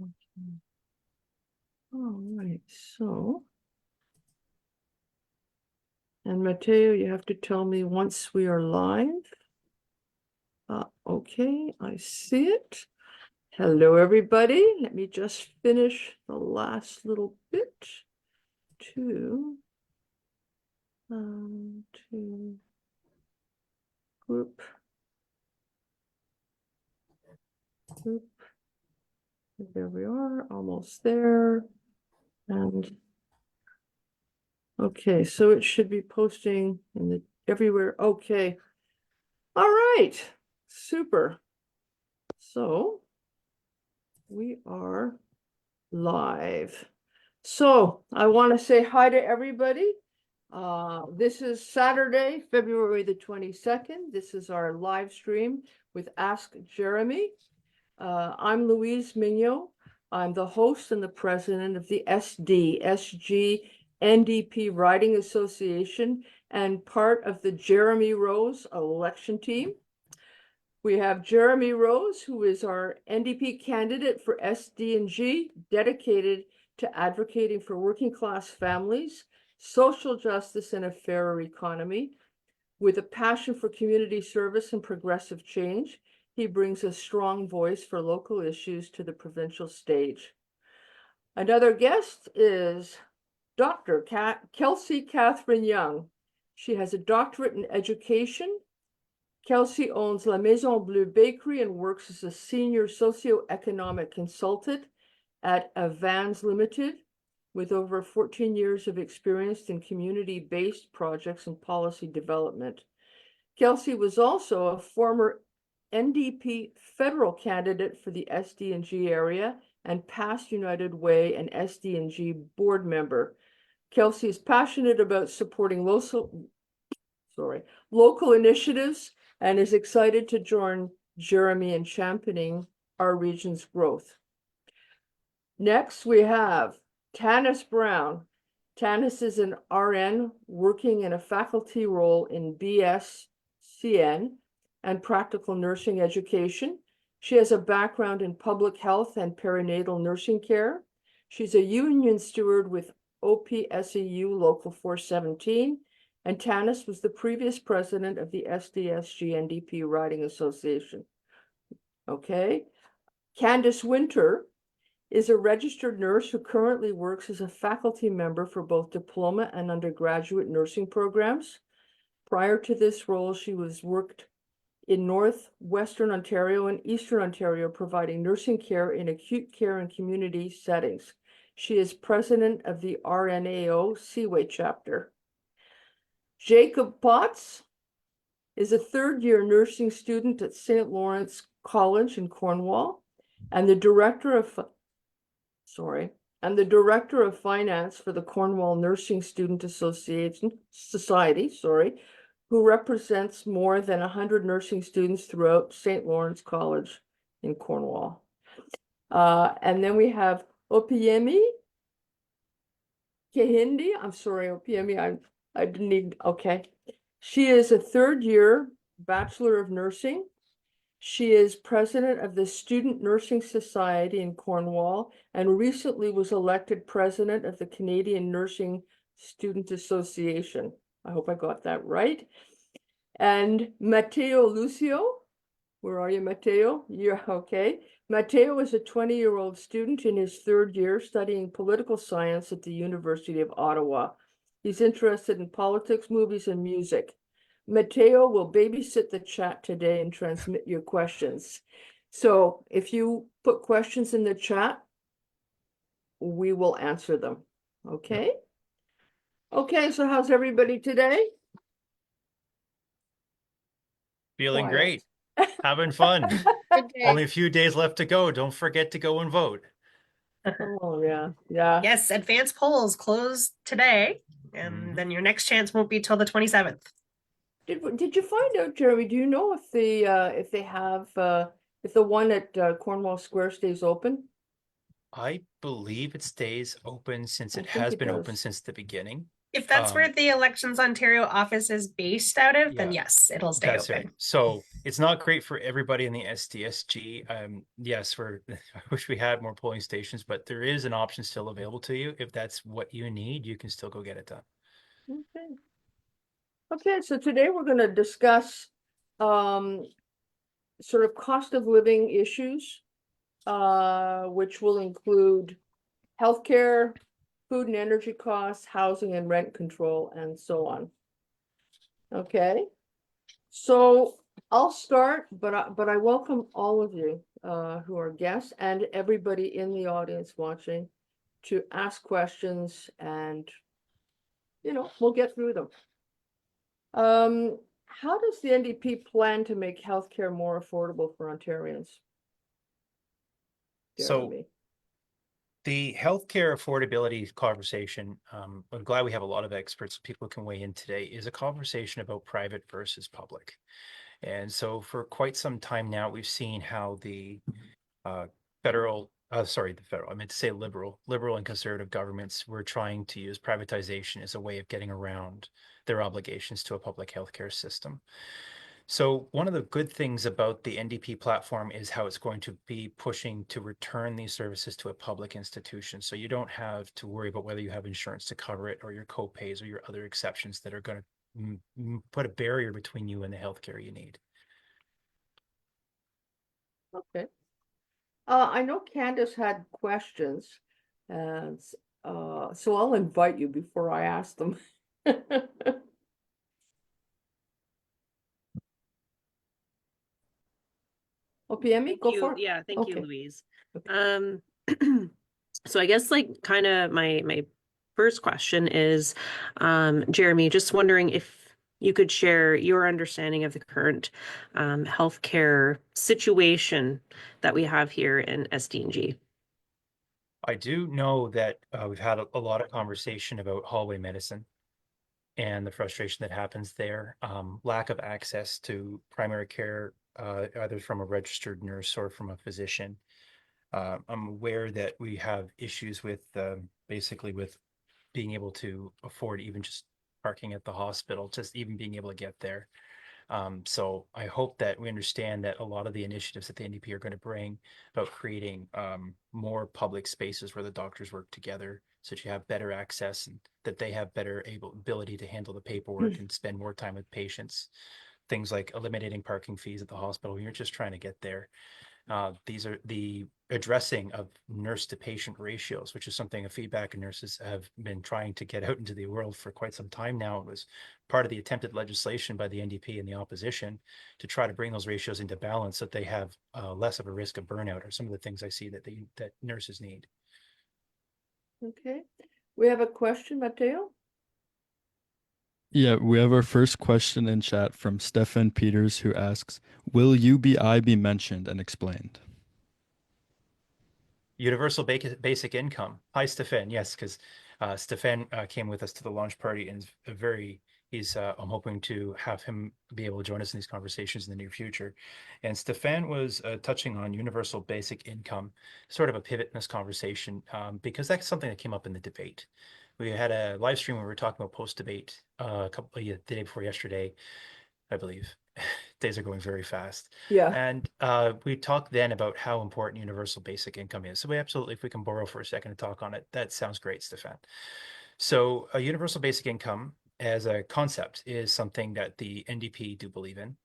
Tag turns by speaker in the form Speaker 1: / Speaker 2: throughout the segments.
Speaker 1: Okay. All right, so. And Mateo, you have to tell me once we are live. Okay, I see it. Hello, everybody. Let me just finish the last little bit to group. There we are, almost there. And okay, so it should be posting in the everywhere. Okay. All right. Super. So we are live. So I want to say hi to everybody. This is Saturday, February the 22nd. This is our live stream with Ask Jeremy. I'm Louise Mignot. I'm the host and the president of the SG NDP Riding Association and part of the Jeremy Rose election team. We have Jeremy Rose, who is our NDP candidate for SD&G, dedicated to advocating for working class families, social justice, and a fairer economy. With a passion for community service and progressive change, he brings a strong voice for local issues to the provincial stage. Another guest is Dr. Kelsey Catherine Young. She has a doctorate in education. Kelsey owns La Maison Bleue Bakery and works as a senior socioeconomic consultant at Avans Limited, with over 14 years of experience in community-based projects and policy development. Kelsey was also a former NDP federal candidate for the SD&G area and past United Way and SD&G board member. Kelsey is passionate about supporting local initiatives and is excited to join Jeremy in championing our region's growth. Next, we have Tanis Brown. Tanis is an RN working in a faculty role in BSCN and practical nursing education. She has a background in public health and perinatal nursing care. She's a union steward with OPSEU Local 417, and Tanis was the previous president of the SDSG NDP Riding Association. Okay. Candace Winter is a registered nurse who currently works as a faculty member for both diploma and undergraduate nursing programs. Prior to this role, she worked in Northwestern Ontario and Eastern Ontario, providing nursing care in acute care and community settings. She is president of the RNAO Seaway chapter. Jacob Potts is a third-year nursing student at St. Lawrence College in Cornwall and the director of finance for the Cornwall Nursing Student Society, who represents more than 100 nursing students throughout St. Lawrence College in Cornwall. And then we have Opiemi Kehinde. I'm sorry, Opiemi, I didn't need, okay. She is a third-year Bachelor of Nursing. She is president of the Student Nursing Society in Cornwall and recently was elected president of the Canadian Nursing Student Association. I hope I got that right. And Matteo Lucio, where are you, Matteo? Yeah, okay. Matteo is a 20-year-old student in his third year studying political science at the University of Ottawa. He's interested in politics, movies, and music. Matteo will babysit the chat today and transmit your questions. So if you put questions in the chat, we will answer them. Okay? Okay, so how's everybody today?
Speaker 2: Feeling
Speaker 1: Quiet.
Speaker 2: great. Having fun. Only a few days left to go. Don't forget to go and vote.
Speaker 1: Oh, yeah. Yeah.
Speaker 3: Yes, advance polls close today, and then your next chance won't be till the 27th.
Speaker 1: Did you find out, Jeremy? Do you know if they have if the one at Cornwall Square stays open?
Speaker 2: I believe it stays open since
Speaker 1: I
Speaker 2: it
Speaker 1: think
Speaker 2: has
Speaker 1: it
Speaker 2: been open
Speaker 1: does.
Speaker 2: since the beginning.
Speaker 3: If that's where the Elections Ontario office is based out of, then
Speaker 2: Yeah.
Speaker 3: yes, it'll stay
Speaker 2: That's
Speaker 3: open.
Speaker 2: right. So it's not great for everybody in the SDSG. Yes, I wish we had more polling stations, but there is an option still available to you. If that's what you need, you can still go get it done.
Speaker 1: Okay. Okay, so today we're going to discuss sort of cost of living issues, which will include healthcare, food and energy costs, housing and rent control, and so on. Okay, so I'll start, but I welcome all of you who are guests and everybody in the audience watching to ask questions, and we'll get through them. How does the NDP plan to make healthcare more affordable for Ontarians?
Speaker 2: So
Speaker 1: Jeremy.
Speaker 2: the healthcare affordability conversation, I'm glad we have a lot of experts, people can weigh in today, is a conversation about private versus public. And so for quite some time now, we've seen how the federal, I meant to say liberal and conservative governments were trying to use privatization as a way of getting around their obligations to a public healthcare system. So one of the good things about the NDP platform is how it's going to be pushing to return these services to a public institution. So you don't have to worry about whether you have insurance to cover it or your co-pays or your other exceptions that are going to put a barrier between you and the healthcare you need.
Speaker 1: Okay. I know Candace had questions, and so I'll invite you before I ask them. OPME, go for it.
Speaker 4: Yeah, thank you,
Speaker 1: Okay.
Speaker 4: Louise.
Speaker 1: Okay.
Speaker 4: So I guess like kind of my first question is, Jeremy, just wondering if you could share your understanding of the current healthcare situation that we have here in SDNG.
Speaker 2: I do know that we've had a lot of conversation about hallway medicine and the frustration that happens there. Lack of access to primary care, either from a registered nurse or from a physician. I'm aware that we have issues with basically with being able to afford even just parking at the hospital, just even being able to get there. So I hope that we understand that a lot of the initiatives that the NDP are going to bring about creating more public spaces where the doctors work together so that you have better access and that they have better ability to handle the paperwork and spend more time with patients. Things like eliminating parking fees at the hospital. You're just trying to get there. These are the addressing of nurse to patient ratios, which is something a feedback nurses have been trying to get out into the world for quite some time now. It was part of the attempted legislation by the NDP and the opposition to try to bring those ratios into balance so that they have less of a risk of burnout, or some of the things I see that that nurses need.
Speaker 1: Okay. We have a question, Mateo.
Speaker 5: Yeah, we have our first question in chat from Stefan Peters, who asks, will UBI be mentioned and explained?
Speaker 2: Universal basic income. Hi, Stefan. Yes, because Stefan came with us to the launch party and I'm hoping to have him be able to join us in these conversations in the near future. And Stefan was touching on universal basic income, sort of a pivot in this conversation, because that's something that came up in the debate. We had a live stream where we were talking about post-debate the day before yesterday, I believe. Days are going very fast.
Speaker 1: Yeah.
Speaker 2: And we talked then about how important universal basic income is. So we absolutely, if we can borrow for a second to talk on it, that sounds great, Stefan. So a universal basic income as a concept is something that the NDP do believe in.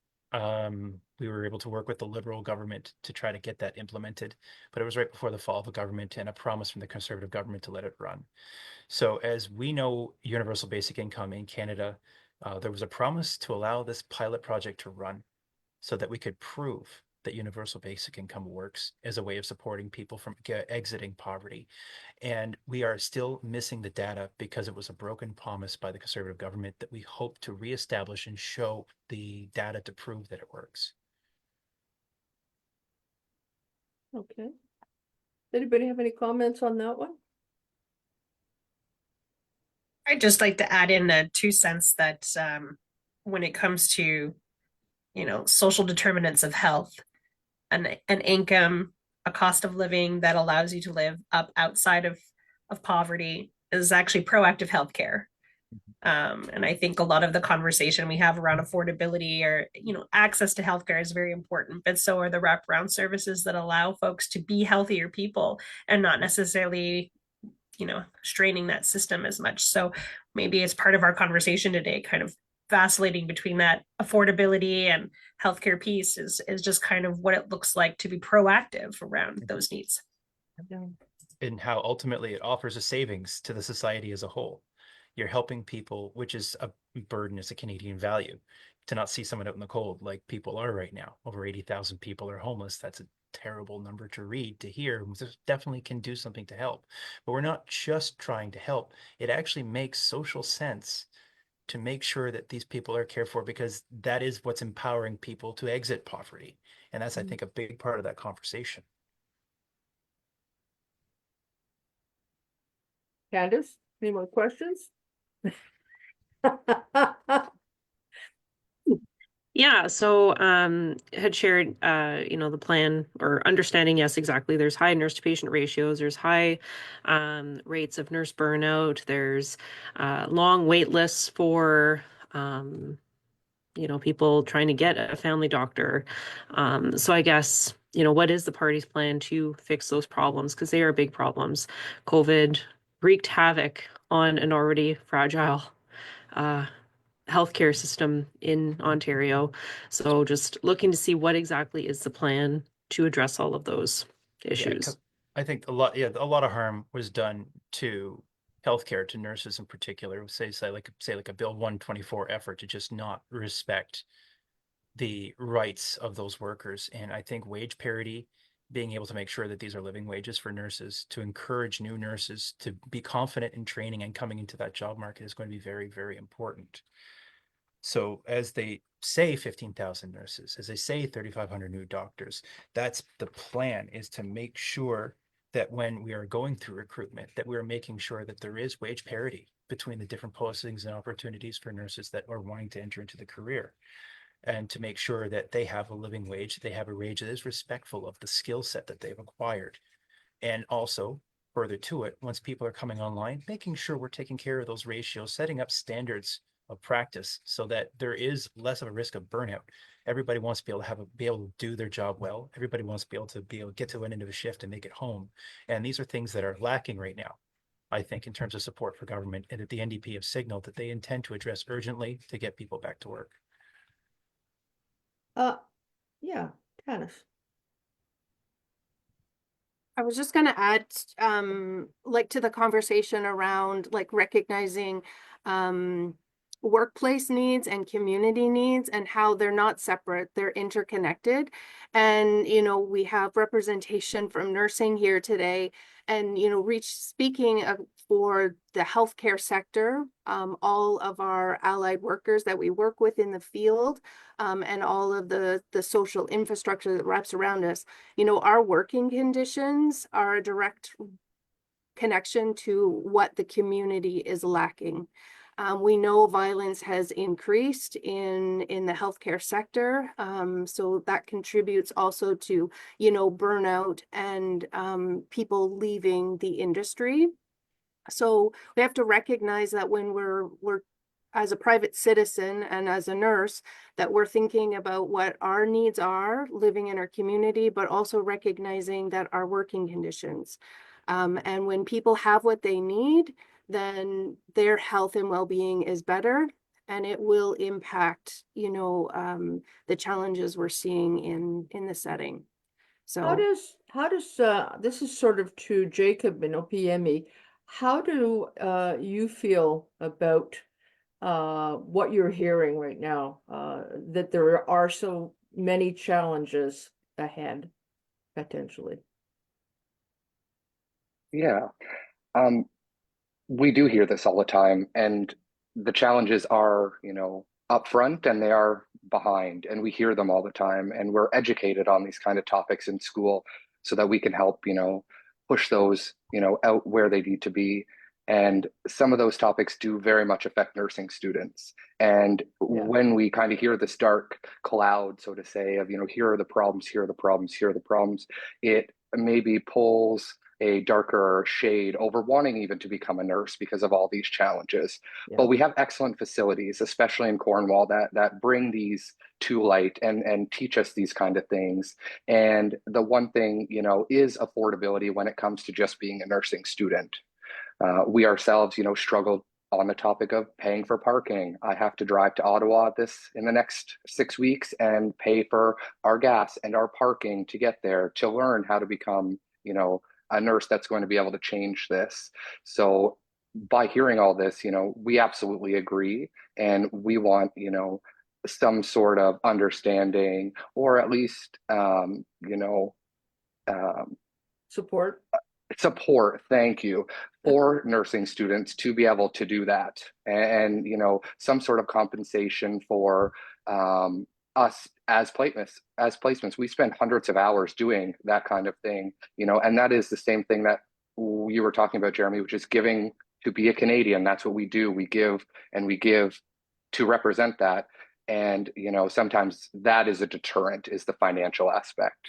Speaker 2: We were able to work with the Liberal government to try to get that implemented, but it was right before the fall of the government and a promise from the Conservative government to let it run. So as we know, universal basic income in Canada, there was a promise to allow this pilot project to run so that we could prove that universal basic income works as a way of supporting people from exiting poverty. And we are still missing the data because it was a broken promise by the Conservative government that we hope to reestablish and show the data to prove that it works.
Speaker 1: Okay. Anybody have any comments on that one?
Speaker 3: I'd just like to add in the 2 cents that when it comes to, social determinants of health, an income, a cost of living that allows you to live up outside of poverty is actually proactive healthcare. And I think a lot of the conversation we have around affordability or, access to healthcare is very important, but so are the wraparound services that allow folks to be healthier people and not necessarily, straining that system as much. So maybe it's part of our conversation today, kind of vacillating between that affordability and healthcare piece is just kind of what it looks like to be proactive around those needs.
Speaker 2: And how ultimately it offers a savings to the society as a whole. You're helping people, which is a burden as a Canadian value, to not see someone out in the cold like people are right now. Over 80,000 people are homeless. That's a terrible number to read, to hear. This definitely can do something to help. But we're not just trying to help. It actually makes social sense to make sure that these people are cared for, because that is what's empowering people to exit poverty. And that's, I think, a big part of that conversation.
Speaker 1: Candace, any more questions?
Speaker 4: Yeah, so had shared the plan or understanding, yes, exactly. There's high nurse to patient ratios, there's high rates of nurse burnout, there's long wait lists for people trying to get a family doctor. So I guess, what is the party's plan to fix those problems? Because they are big problems. COVID wreaked havoc on an already fragile healthcare system in Ontario. So just looking to see what exactly is the plan to address all of those issues.
Speaker 2: I think a lot of harm was done to healthcare, to nurses in particular. Say like a Bill 124 effort to just not respect the rights of those workers. And I think wage parity, being able to make sure that these are living wages for nurses, to encourage new nurses to be confident in training and coming into that job market is going to be very, very important. So as they say 15,000 nurses, as they say 3,500 new doctors, that's the plan, is to make sure that when we are going through recruitment, that we are making sure that there is wage parity between the different postings and opportunities for nurses that are wanting to enter into the career, and to make sure that they have a living wage, they have a wage that is respectful of the skill set that they've acquired. And also, further to it, once people are coming online, making sure we're taking care of those ratios, setting up standards of practice so that there is less of a risk of burnout. Everybody wants to be able to do their job well. Everybody wants to be able to get to an end of a shift and make it home. And these are things that are lacking right now, I think, in terms of support for government, and that the NDP have signaled that they intend to address urgently to get people back to work.
Speaker 1: Yeah, Candace.
Speaker 6: I was just going to add, like, to the conversation around like recognizing workplace needs and community needs and how they're not separate, they're interconnected. And, we have representation from nursing here today, and, speaking for the healthcare sector, all of our allied workers that we work with in the field, and all of the social infrastructure that wraps around us, our working conditions are a direct connection to what the community is lacking. We know violence has increased in the healthcare sector, so that contributes also to, burnout and people leaving the industry. So we have to recognize that when we're as a private citizen and as a nurse, that we're thinking about what our needs are living in our community, but also recognizing that our working conditions. And when people have what they need, then their health and well-being is better, and it will impact, the challenges we're seeing in the setting. So
Speaker 1: How does this is sort of to Jacob and OPME. How do you feel about what you're hearing right now, that there are so many challenges ahead, potentially?
Speaker 7: Yeah, we do hear this all the time, and the challenges are, upfront and they are behind, and we hear them all the time, and we're educated on these kind of topics in school so that we can help, push those, out where they need to be. And some of those topics do very much affect nursing students. And when we kind of hear this dark cloud, so to say, of, here are the problems, here are the problems, here are the problems, it maybe pulls a darker shade over wanting even to become a nurse because of all these challenges.
Speaker 1: Yeah.
Speaker 7: But we have excellent facilities, especially in Cornwall, that bring these to light and teach us these kind of things. And the one thing, you know, is affordability when it comes to just being a nursing student. We ourselves, you know, struggle on the topic of paying for parking. I have to drive to Ottawa in the next 6 weeks and pay for our gas and our parking to get there to learn how to become, you know, a nurse that's going to be able to change this. So by hearing all this, you know, we absolutely agree, and we want, you know, some sort of understanding, or at least, um,
Speaker 1: Support.
Speaker 7: support, thank you, for nursing students to be able to do that. And you know, some sort of compensation for us as placements. We spend hundreds of hours doing that kind of thing, you know, and that is the same thing that you were talking about, Jeremy, which is giving. To be a Canadian, that's what we do. We give, and we give to represent that. And you know, sometimes that is a deterrent, is the financial aspect.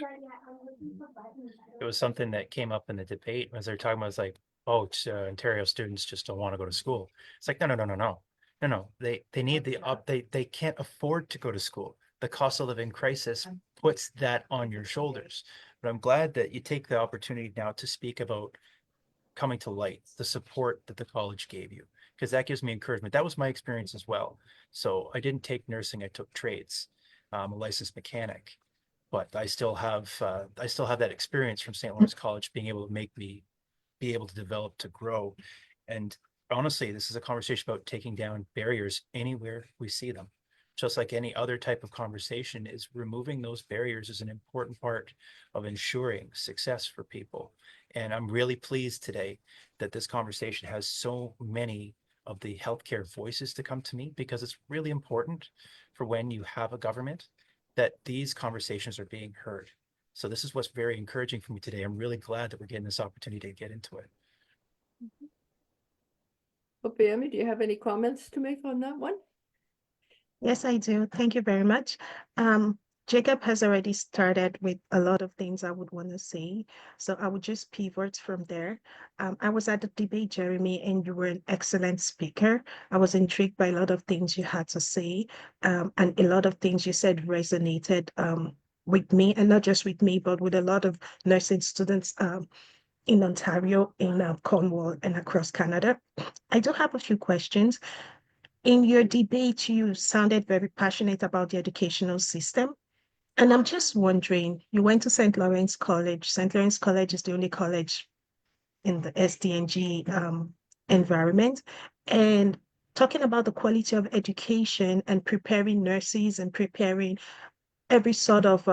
Speaker 2: It was something that came up in the debate as they're talking about. It's like, oh, Ontario students just don't want to go to school. It's like, no. They need the up. They can't afford to go to school. The cost of living crisis puts that on your shoulders. But I'm glad that you take the opportunity now to speak about coming to light, the support that the college gave you, because that gives me encouragement. That was my experience as well. So I didn't take nursing; I took trades. I'm a licensed mechanic, but I still have that experience from St. Lawrence College, being able to make me be able to develop, to grow. And honestly, this is a conversation about taking down barriers anywhere we see them. Just like any other type of conversation, is removing those barriers is an important part of ensuring success for people. And I'm really pleased today that this conversation has so many of the healthcare voices to come to me, because it's really important for when you have a government that these conversations are being heard. So this is what's very encouraging for me today. I'm really glad that we're getting this opportunity to get into it.
Speaker 1: Opeyemi, do you have any comments to make on that one?
Speaker 8: Yes, I do. Thank you very much. Jacob has already started with a lot of things I would want to say, so I would just pivot from there. I was at the debate, Jeremy, and you were an excellent speaker. I was intrigued by a lot of things you had to say, and a lot of things you said resonated with me, and not just with me, but with a lot of nursing students in Ontario, in Cornwall, and across Canada. I do have a few questions. In your debate, you sounded very passionate about the educational system. And I'm just wondering, you went to St. Lawrence College. St. Lawrence College is the only college in the SDNG environment. And talking about the quality of education and preparing nurses and preparing every sort of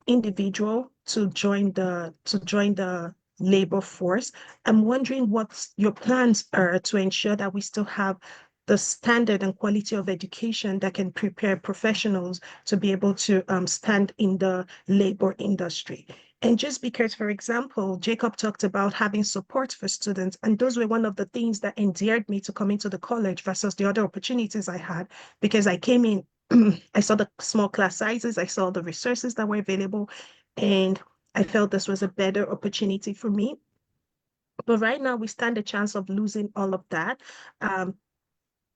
Speaker 8: individual to join the labor force. I'm wondering what your plans are to ensure that we still have the standard and quality of education that can prepare professionals to be able to stand in the labor industry. And just because, for example, Jacob talked about having support for students, and those were one of the things that endeared me to coming to the college versus the other opportunities I had, because I came in, I saw the small class sizes, I saw the resources that were available, and I felt this was a better opportunity for me. But right now, we stand a chance of losing all of that.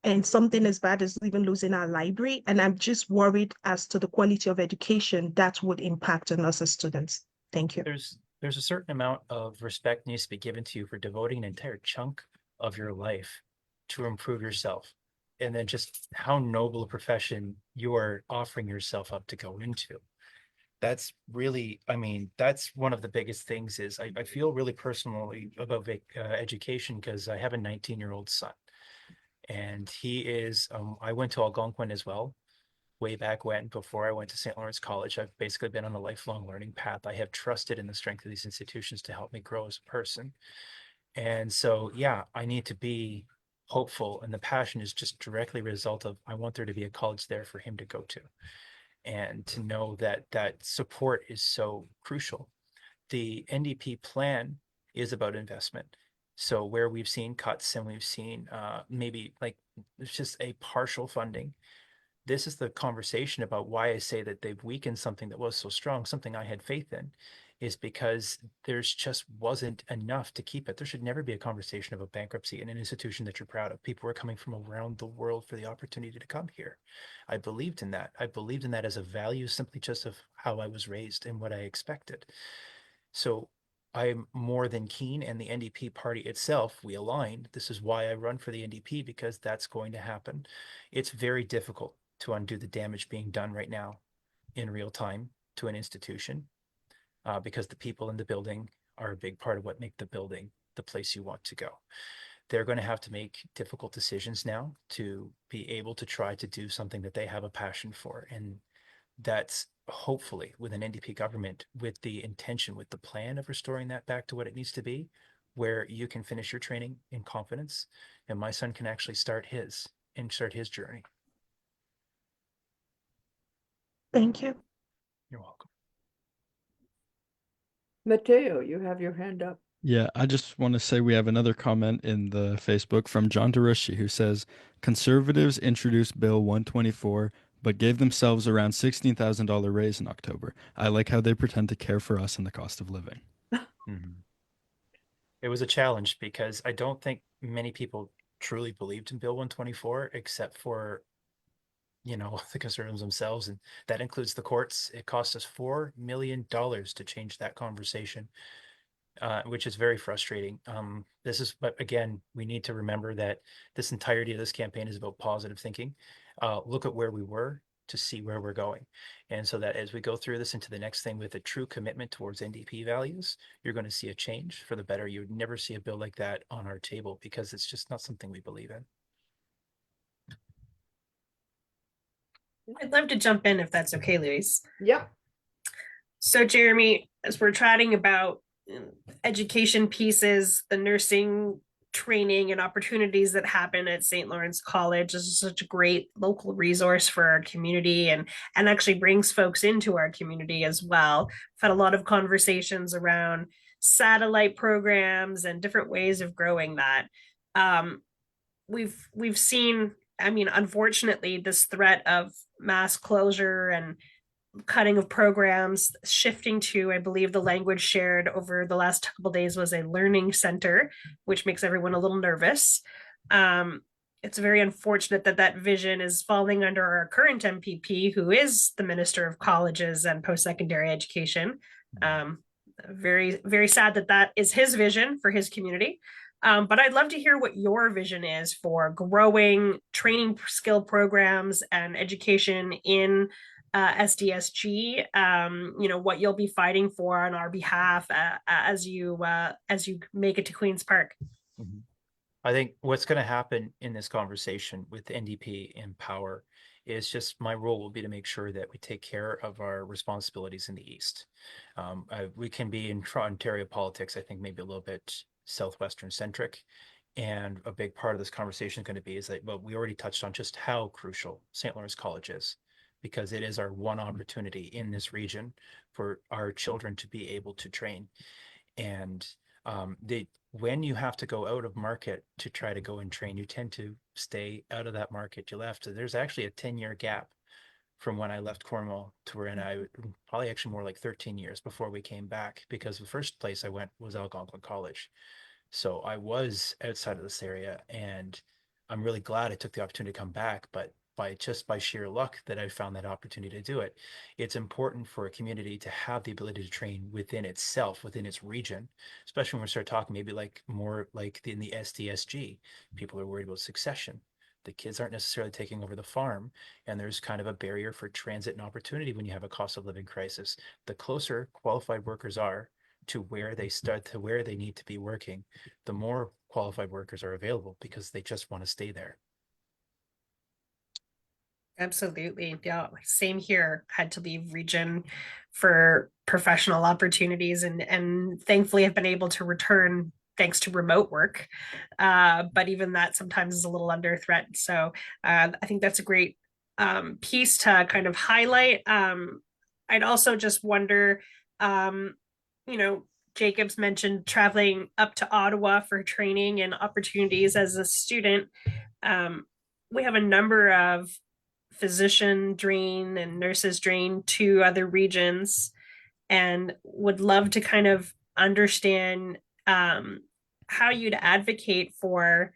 Speaker 8: And something as bad as even losing our library. And I'm just worried as to the quality of education that would impact on us as students. Thank you.
Speaker 2: There's a certain amount of respect needs to be given to you for devoting an entire chunk of your life to improve yourself. And then just how noble a profession you are offering yourself up to go into. That's really, I mean, that's one of the biggest things. Is I feel really personally about education, because I have a 19-year-old son, and he is, I went to Algonquin as well, way back when, before I went to St. Lawrence College. I've basically been on a lifelong learning path. I have trusted in the strength of these institutions to help me grow as a person. And so, yeah, I need to be hopeful. And the passion is just directly a result of, I want there to be a college there for him to go to, and to know that that support is so crucial. The NDP plan is about investment. So where we've seen cuts and we've seen maybe like it's just a partial funding, this is the conversation about why I say that they've weakened something that was so strong, something I had faith in, is because there's just wasn't enough to keep it. There should never be a conversation of a bankruptcy in an institution that you're proud of. People are coming from around the world for the opportunity to come here. I believed in that. I believed in that as a value, simply just of how I was raised and what I expected. So I'm more than keen, and the NDP party itself, we aligned. This is why I run for the NDP, because that's going to happen. It's very difficult to undo the damage being done right now in real time to an institution, because the people in the building are a big part of what make the building the place you want to go. They're going to have to make difficult decisions now to be able to try to do something that they have a passion for. And that's hopefully with an NDP government, with the intention, with the plan of restoring that back to what it needs to be, where you can finish your training in confidence and my son can actually start his journey.
Speaker 8: Thank you.
Speaker 2: You're welcome.
Speaker 1: Mateo, you have your hand up.
Speaker 5: Yeah, I just want to say we have another comment in the Facebook from John DeRushi who says conservatives introduced Bill 124 but gave themselves around $16,000 raise in October. I like how they pretend to care for us and the cost of living.
Speaker 2: Mm-hmm. It was a challenge because I don't think many people truly believed in Bill 124, except for, the conservatives themselves. And that includes the courts. It cost us $4 million to change that conversation, which is very frustrating. But again, we need to remember that this entirety of this campaign is about positive thinking. Look at where we were to see where we're going. And so that as we go through this into the next thing with a true commitment towards NDP values, you're going to see a change for the better. You would never see a bill like that on our table because it's just not something we believe in.
Speaker 3: I'd love to jump in if that's okay, Louise.
Speaker 1: Yep.
Speaker 3: So, Jeremy, as we're chatting about education pieces, the nursing training and opportunities that happen at St. Lawrence College, this is such a great local resource for our community and actually brings folks into our community as well. I've had a lot of conversations around satellite programs and different ways of growing that. We've seen, unfortunately, this threat of mass closure and cutting of programs, shifting to, I believe the language shared over the last couple of days was a learning center, which makes everyone a little nervous. It's very unfortunate that that vision is falling under our current MPP, who is the Minister of Colleges and Post-Secondary Education. Very, very sad that that is his vision for his community. But I'd love to hear what your vision is for growing training skill programs and education in SDSG, what you'll be fighting for on our behalf as you make it to Queen's Park.
Speaker 2: Mm-hmm. I think what's going to happen in this conversation with NDP and power is just my role will be to make sure that we take care of our responsibilities in the East. We can be in Ontario politics, I think maybe a little bit Southwestern centric. And a big part of this conversation is going to be is that, well, we already touched on just how crucial St. Lawrence College is, because it is our one opportunity in this region for our children to be able to train. And when you have to go out of market to try to go and train, you tend to stay out of that market you left. So there's actually a 10-year gap from when I left Cornwall to where I probably actually more like 13 years before we came back, because the first place I went was Algonquin College. So I was outside of this area, and I'm really glad I took the opportunity to come back. But by sheer luck that I found that opportunity to do it. It's important for a community to have the ability to train within itself, within its region, especially when we start talking maybe like more like in the SDSG. People are worried about succession. The kids aren't necessarily taking over the farm, and there's kind of a barrier for transit and opportunity when you have a cost of living crisis. The closer qualified workers are to where they start, to where they need to be working, the more qualified workers are available because they just want to stay there.
Speaker 3: Absolutely. Yeah. Same here. Had to leave region for professional opportunities and thankfully have been able to return thanks to remote work. But even that sometimes is a little under threat. So I think that's a great piece to kind of highlight. I'd also just wonder, Jacob's mentioned traveling up to Ottawa for training and opportunities as a student. We have a number of physician drain and nurses drain to other regions. and would love to kind of understand how you'd advocate for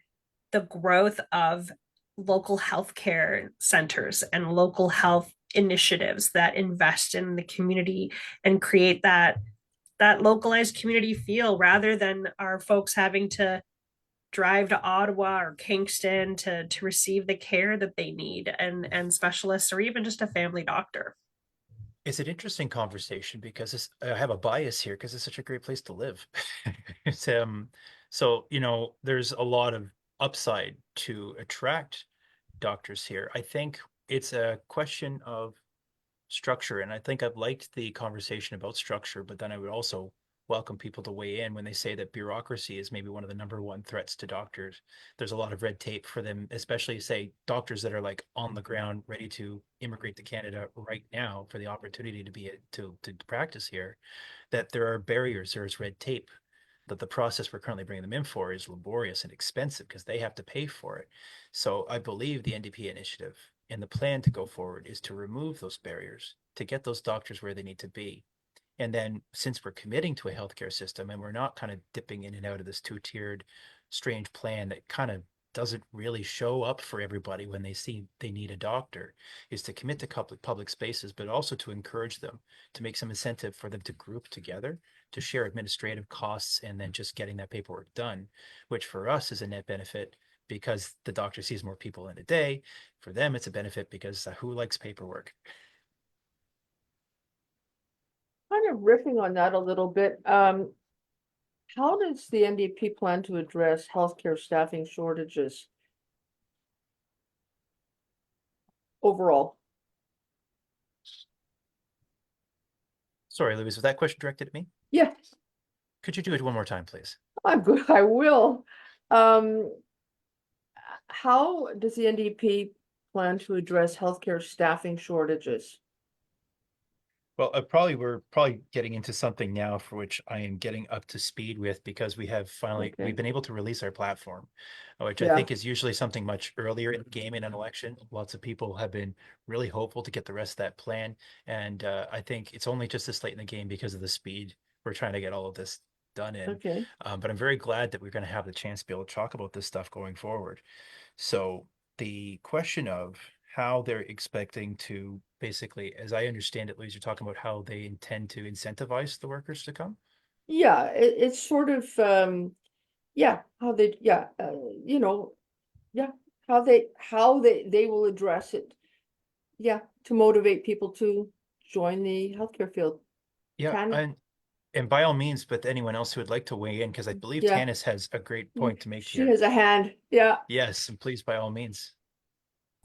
Speaker 3: the growth of local healthcare centers and local health initiatives that invest in the community and create that localized community feel, rather than our folks having to drive to Ottawa or Kingston to receive the care that they need, and specialists or even just a family doctor.
Speaker 2: It's an interesting conversation because I have a bias here because it's such a great place to live. It's, so, there's a lot of upside to attract doctors here. I think it's a question of structure. And I think I've liked the conversation about structure, but then I would also welcome people to weigh in when they say that bureaucracy is maybe one of the number one threats to doctors. There's a lot of red tape for them, especially say doctors that are like on the ground, ready to immigrate to Canada right now for the opportunity to be to practice here, that there are barriers, there's red tape, that the process we're currently bringing them in for is laborious and expensive because they have to pay for it. So I believe the NDP initiative and the plan to go forward is to remove those barriers, to get those doctors where they need to be. And then since we're committing to a healthcare system and we're not kind of dipping in and out of this two-tiered strange plan that kind of doesn't really show up for everybody when they see they need a doctor, is to commit to public spaces, but also to encourage them, to make some incentive for them to group together, to share administrative costs, and then just getting that paperwork done, which for us is a net benefit because the doctor sees more people in a day. For them, it's a benefit because who likes paperwork?
Speaker 1: Kind of riffing on that a little bit, how does the NDP plan to address healthcare staffing shortages overall?
Speaker 2: Sorry, Louise, was that question directed at me?
Speaker 1: Yes,
Speaker 2: Could you do it one more time, please?
Speaker 1: I'm good, I will. How does the NDP plan to address healthcare staffing shortages?
Speaker 2: Well, we're probably getting into something now for which I am getting up to speed with because we have finally
Speaker 1: Okay.
Speaker 2: we've been able to release our platform, which I
Speaker 1: Yeah.
Speaker 2: think is usually something much earlier in the game in an election. Lots of people have been really hopeful to get the rest of that plan, and I think it's only just this late in the game because of the speed we're trying to get all of this done in.
Speaker 1: Okay,
Speaker 2: But I'm very glad that we're going to have the chance to be able to talk about this stuff going forward. So the question of how they're expecting to basically, as I understand it, Louise, you're talking about how they intend to incentivize the workers to come.
Speaker 1: yeah, it's sort of, yeah, how they, yeah, yeah, how they will address it. Yeah, to motivate people to join the healthcare field.
Speaker 2: Yeah,
Speaker 1: Tan-
Speaker 2: and by all means, but anyone else who would like to weigh in, because I believe
Speaker 1: Yeah.
Speaker 2: Tanis has a great point to make
Speaker 1: She
Speaker 2: here.
Speaker 1: has a hand, yeah.
Speaker 2: Yes, and please, by all means.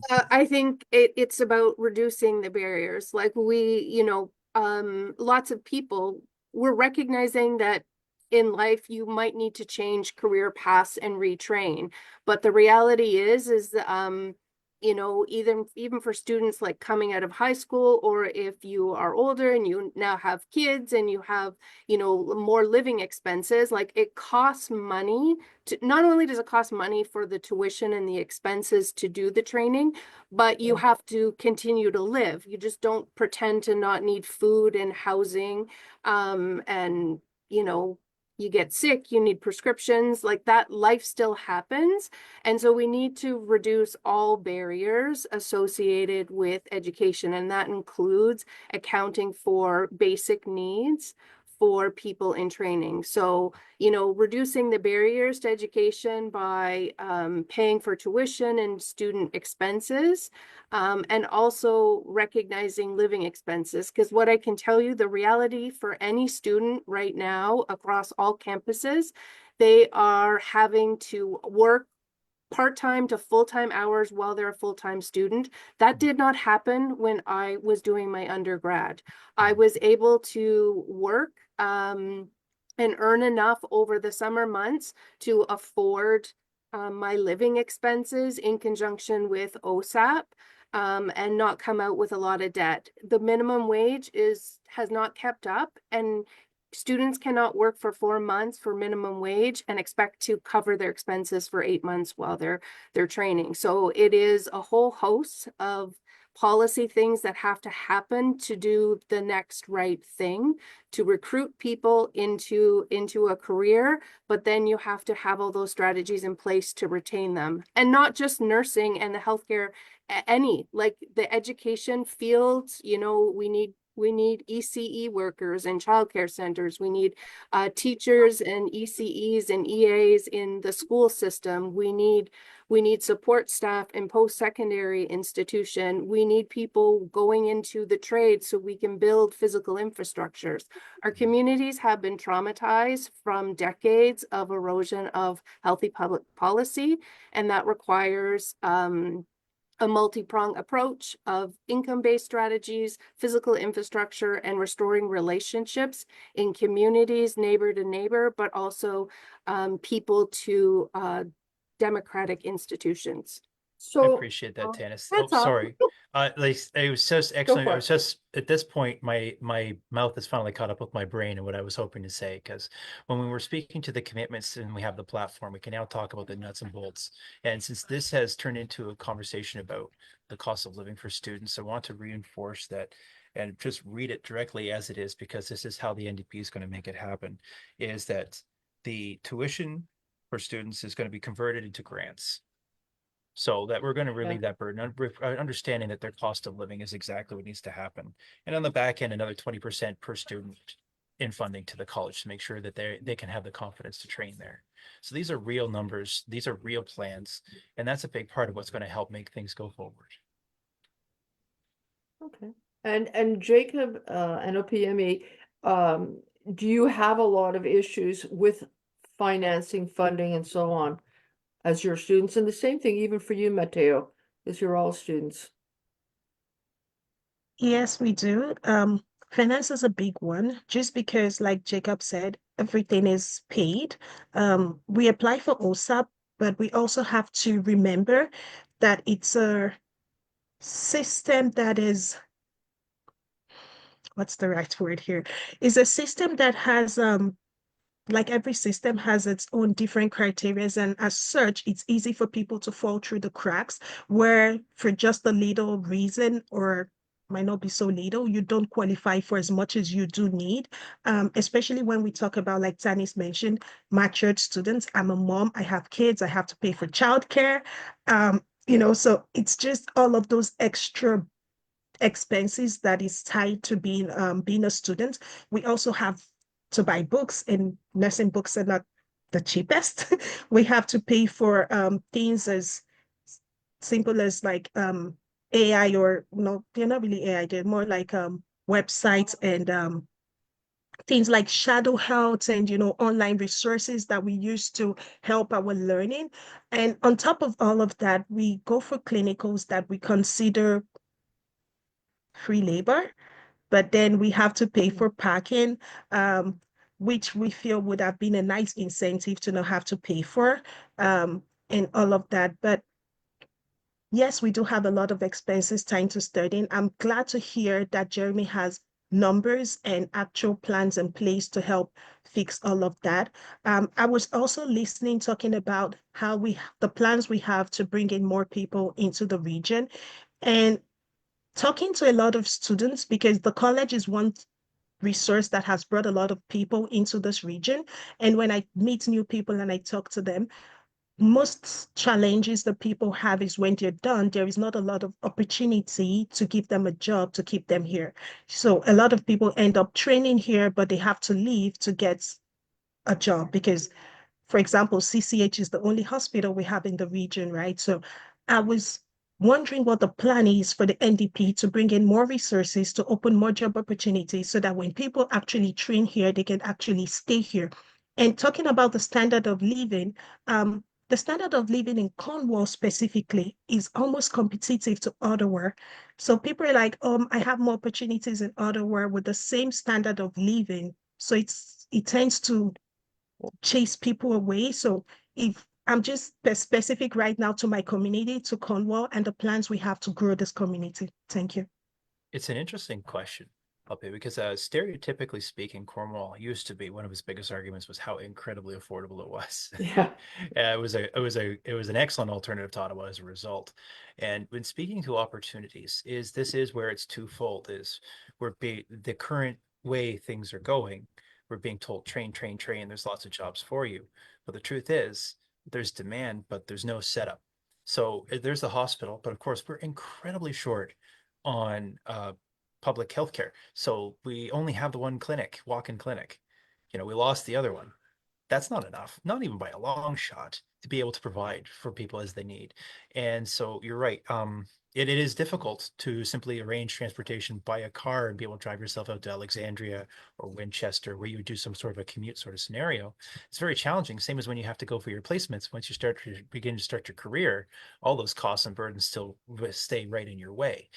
Speaker 6: I think it's about reducing the barriers. Like lots of people, we're recognizing that in life you might need to change career paths and retrain. But the reality is even for students like coming out of high school, or if you are older and you now have kids and you have, more living expenses, like it costs money to, not only does it cost money for the tuition and the expenses to do the training, but you have to continue to live. You just don't pretend to not need food and housing. And you get sick, you need prescriptions, like that life still happens. And so we need to reduce all barriers associated with education. And that includes accounting for basic needs for people in training. So, reducing the barriers to education by paying for tuition and student expenses, and also recognizing living expenses. Because what I can tell you, the reality for any student right now across all campuses, they are having to work part-time to full-time hours while they're a full-time student. That did not happen when I was doing my undergrad. I was able to work and earn enough over the summer months to afford my living expenses in conjunction with OSAP, and not come out with a lot of debt. The minimum wage has not kept up, and students cannot work for 4 months for minimum wage and expect to cover their expenses for 8 months while they're training. So it is a whole host of policy things that have to happen to do the next right thing, to recruit people into a career, but then you have to have all those strategies in place to retain them. And not just nursing and the healthcare, any, like the education fields, you know, we need ECE workers and childcare centers. We need teachers and ECEs and EAs in the school system. We need support staff in post-secondary institution. We need people going into the trade so we can build physical infrastructures. Our communities have been traumatized from decades of erosion of healthy public policy, and that requires a multi-pronged approach of income-based strategies, physical infrastructure, and restoring relationships in communities, neighbor to neighbor, but also people to democratic institutions.
Speaker 2: I
Speaker 1: So
Speaker 2: appreciate that, Tanis.
Speaker 1: that's
Speaker 2: Oh,
Speaker 1: all.
Speaker 2: sorry. Like it was just excellent.
Speaker 1: for
Speaker 2: I
Speaker 1: it.
Speaker 2: was just at this point, my mouth is finally caught up with my brain and what I was hoping to say. Because when we were speaking to the commitments and we have the platform, we can now talk about the nuts and bolts. And since this has turned into a conversation about the cost of living for students, I want to reinforce that and just read it directly as it is, because this is how the NDP is going to make it happen, is that the tuition for students is going to be converted into grants, so that we're going to relieve that burden, understanding that their cost of living is exactly what needs to happen. And on the back end, another 20% per student in funding to the college to make sure that they can have the confidence to train there. So these are real numbers, these are real plans, and that's a big part of what's going to help make things go forward.
Speaker 1: Okay. And Jacob, NOPME, do you have a lot of issues with financing, funding, and so on as your students? And the same thing even for you, Mateo, as you're all students.
Speaker 8: Yes, we do. Finance is a big one, just because, like Jacob said, everything is paid. We apply for OSAP, but we also have to remember that it's a system that is, what's the right word here? Is a system that has like every system has its own different criteria, and as such, it's easy for people to fall through the cracks, where for just a little reason, or might not be so little, you don't qualify for as much as you do need. Especially when we talk about, like Tanis mentioned, matured students. I'm a mom, I have kids, I have to pay for childcare. So it's just all of those extra expenses that is tied to being a student. We also have to buy books, and nursing books are not the cheapest. We have to pay for things as simple as like AI, or no, they're not really AI, they're more like websites and things like shadow health and online resources that we use to help our learning. And on top of all of that, we go for clinicals that we consider free labor, but then we have to pay for parking, um, which we feel would have been a nice incentive to not have to pay for, and all of that. But yes, we do have a lot of expenses tying to studying. I'm glad to hear that Jeremy has numbers and actual plans in place to help fix all of that. I was also listening, talking about how the plans we have to bring in more people into the region, and talking to a lot of students, because the college is one resource that has brought a lot of people into this region. And when I meet new people and I talk to them, most challenges that people have is when they're done, there is not a lot of opportunity to give them a job to keep them here. So a lot of people end up training here, but they have to leave to get a job because, for example, CCH is the only hospital we have in the region, right? So I was wondering what the plan is for the NDP to bring in more resources, to open more job opportunities, so that when people actually train here, they can actually stay here. And talking about the standard of living, the standard of living in Cornwall specifically is almost competitive to Ottawa. So people are like, I have more opportunities in Ottawa with the same standard of living. So it tends to chase people away. So if I'm just specific right now to my community, to Cornwall, and the plans we have to grow this community. Thank you.
Speaker 2: It's an interesting question. help you because stereotypically speaking, Cornwall used to be one of his biggest arguments was how incredibly affordable it was.
Speaker 1: Yeah.
Speaker 2: It was an excellent alternative to Ottawa as a result. And when speaking to opportunities, this is where it's twofold. The current way things are going, we're being told train, train, train. There's lots of jobs for you, but the truth is there's demand, but there's no setup. So there's the hospital, but of course we're incredibly short on public healthcare. So we only have the one clinic, walk-in clinic. We lost the other one. That's not enough, not even by a long shot, to be able to provide for people as they need. And so you're right. It is difficult to simply arrange transportation by a car and be able to drive yourself out to Alexandria or Winchester, where you would do some sort of a commute sort of scenario. It's very challenging. Same as when you have to go for your placements. Once you begin to start your career, all those costs and burdens still stay right in your way.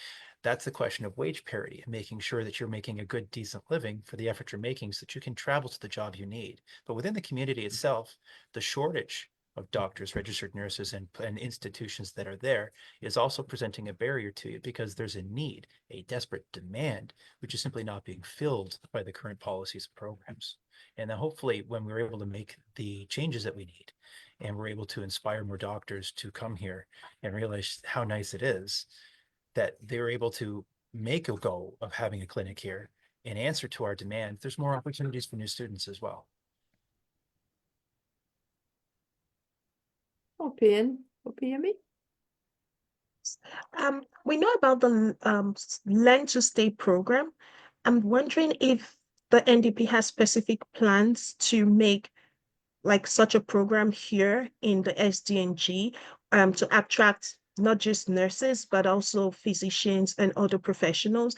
Speaker 2: That's the question of wage parity and making sure that you're making a good, decent living for the effort you're making so that you can travel to the job you need. But within the community itself, the shortage of doctors, registered nurses, and institutions that are there is also presenting a barrier to you because there's a need, a desperate demand, which is simply not being filled by the current policies and programs. And then hopefully when we're able to make the changes that we need and we're able to inspire more doctors to come here and realize how nice it is, that they're able to make a go of having a clinic here in answer to our demand, there's more opportunities for new students as well.
Speaker 1: OPME?
Speaker 8: We know about the Learn to Stay program. I'm wondering if the NDP has specific plans to make like such a program here in the SDNG to attract not just nurses, but also physicians and other professionals.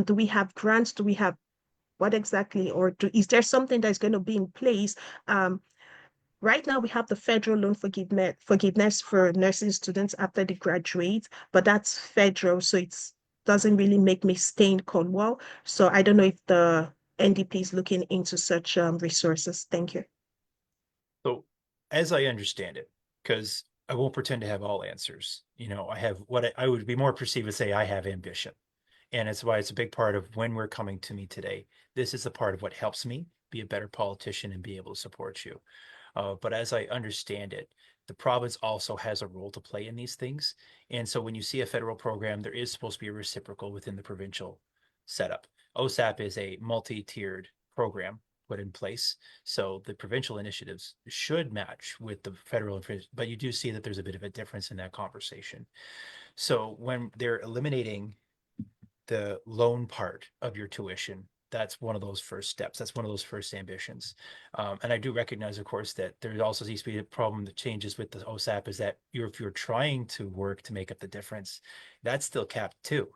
Speaker 8: Do we have grants? Do we have what exactly, or is there something that's going to be in place? Right now, we have the federal loan forgiveness for nursing students after they graduate, but that's federal, so it doesn't really make me stay in Cornwall. So I don't know if the NDP is looking into such resources. Thank you.
Speaker 2: So as I understand it, because I won't pretend to have all answers, I have what I would be more perceived to say I have ambition. And it's why it's a big part of when we're coming to me today. This is the part of what helps me be a better politician and be able to support you. But as I understand it, the province also has a role to play in these things. And so when you see a federal program, there is supposed to be a reciprocal within the provincial setup. OSAP is a multi-tiered program put in place. So the provincial initiatives should match with the federal, but you do see that there's a bit of a difference in that conversation. So when they're eliminating the loan part of your tuition, that's one of those first steps. That's one of those first ambitions. And I do recognize, of course, that there also needs to be a problem that changes with the OSAP is that if you're trying to work to make up the difference, that's still capped too.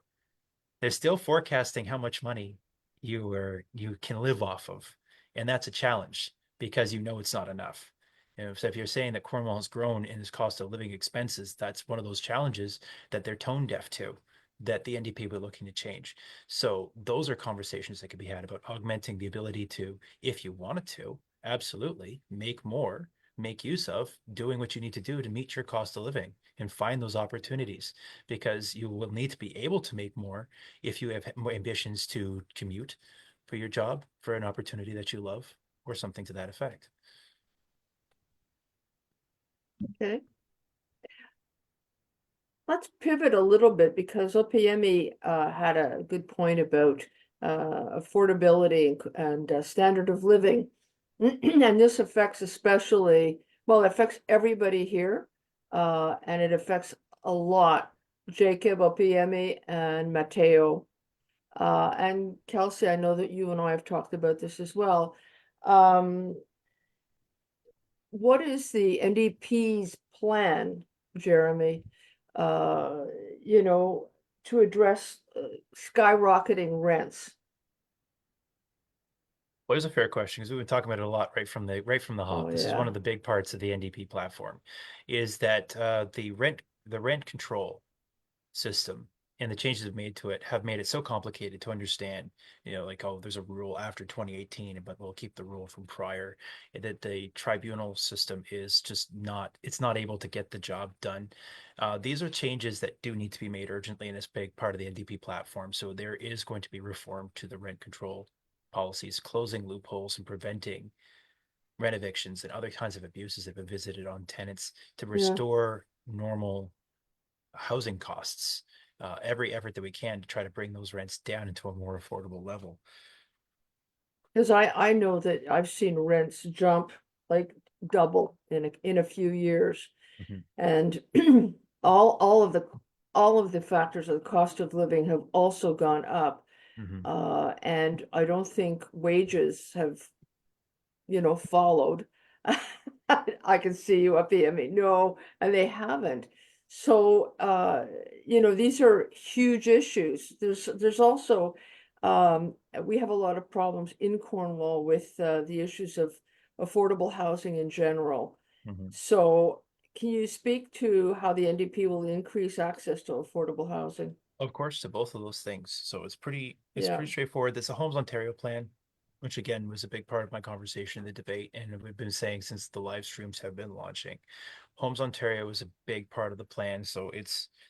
Speaker 2: They're still forecasting how much money you can live off of. And that's a challenge because it's not enough. So if you're saying that Cornwall has grown in its cost of living expenses, that's one of those challenges that they're tone deaf to, that the NDP were looking to change. So those are conversations that could be had about augmenting the ability to, if you wanted to, absolutely make more, make use of doing what you need to do to meet your cost of living and find those opportunities, because you will need to be able to make more if you have more ambitions to commute for your job, for an opportunity that you love, or something to that effect.
Speaker 1: Okay. Let's pivot a little bit because OPME had a good point about affordability and standard of living. And this affects especially, well, it affects everybody here, and it affects a lot. Jacob, OPME, and Mateo. And Kelsey, I know that you and I have talked about this as well. What is the NDP's plan, Jeremy, to address skyrocketing rents?
Speaker 2: Well, it's a fair question because we've been talking about it a lot right from the hop.
Speaker 1: Oh,
Speaker 2: This is one
Speaker 1: yeah.
Speaker 2: of the big parts of the NDP platform, is that the rent control system and the changes have made to it have made it so complicated to understand, like, oh, there's a rule after 2018, but we'll keep the rule from prior, that the tribunal system is just it's not able to get the job done. These are changes that do need to be made urgently, and it's a big part of the NDP platform. So there is going to be reform to the rent control policies, closing loopholes and preventing rent evictions and other kinds of abuses that have been visited on tenants to restore normal housing costs. Every effort that we can to try to bring those rents down into a more affordable level.
Speaker 1: Because I know that I've seen rents jump like double in a few years.
Speaker 2: Mhm.
Speaker 1: And all of the factors of the cost of living have also gone up.
Speaker 2: Mhm.
Speaker 1: And I don't think wages have, followed. I can see you up here. I mean, no, and they haven't. So, these are huge issues. There's also, we have a lot of problems in Cornwall with the issues of affordable housing in general.
Speaker 2: Mhm.
Speaker 1: So, can you speak to how the NDP will increase access to affordable housing?
Speaker 2: Of course, to both of those things. So it's pretty
Speaker 1: Yeah.
Speaker 2: straightforward. There's a Homes Ontario plan, which again was a big part of my conversation in the debate, and we've been saying since the live streams have been launching. Homes Ontario is a big part of the plan. So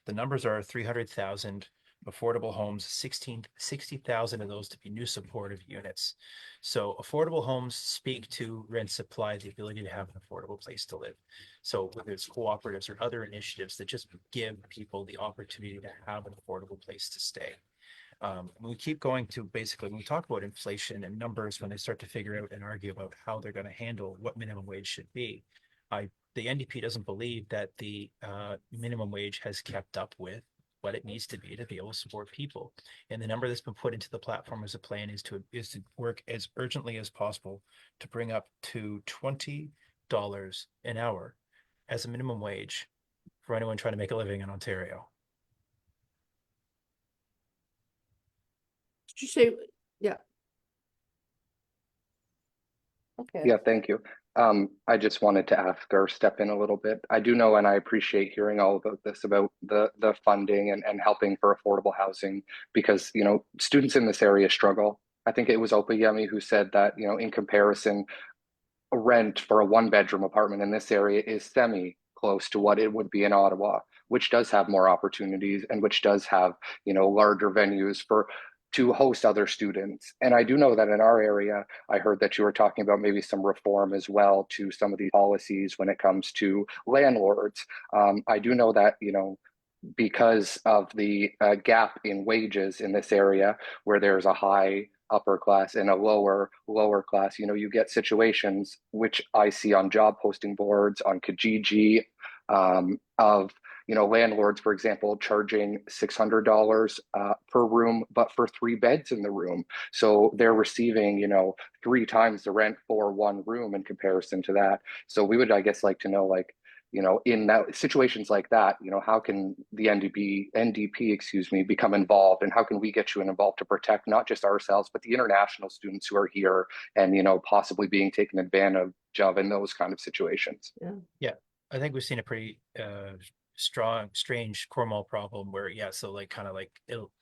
Speaker 2: the numbers are 300,000 affordable homes, 60,000 of those to be new supportive units. So affordable homes speak to rent supply, the ability to have an affordable place to live. So whether it's cooperatives or other initiatives that just give people the opportunity to have an affordable place to stay. We keep going to basically, when we talk about inflation and numbers, when they start to figure out and argue about how they're going to handle what minimum wage should be, the NDP doesn't believe that the minimum wage has kept up with what it needs to be able to support people. And the number that's been put into the platform as a plan is to work as urgently as possible to bring up to $20 an hour as a minimum wage for anyone trying to make a living in Ontario.
Speaker 1: Did you say, yeah? Okay.
Speaker 7: Yeah, thank you. I just wanted to ask or step in a little bit. I do know and I appreciate hearing all of this about the funding and helping for affordable housing because, students in this area struggle. I think it was Opayemi who said that, in comparison, a rent for a one-bedroom apartment in this area is semi close to what it would be in Ottawa, which does have more opportunities and which does have, larger venues to host other students. And I do know that in our area, I heard that you were talking about maybe some reform as well to some of these policies when it comes to landlords. I do know that, because of the gap in wages in this area, where there's a high upper class and a lower class, you get situations which I see on job posting boards on Kijiji, of landlords, for example, charging $600 per room, but for 3 beds in the room. So they're receiving 3 times the rent for one room in comparison to that. So we would, I guess, like to know, like, in that situations like that, how can the NDP, excuse me, become involved, and how can we get you involved to protect not just ourselves, but the international students who are here and, possibly being taken advantage of in those kind of situations?
Speaker 2: Yeah, I think we've seen a pretty strange Cornwall problem where, so like kind of like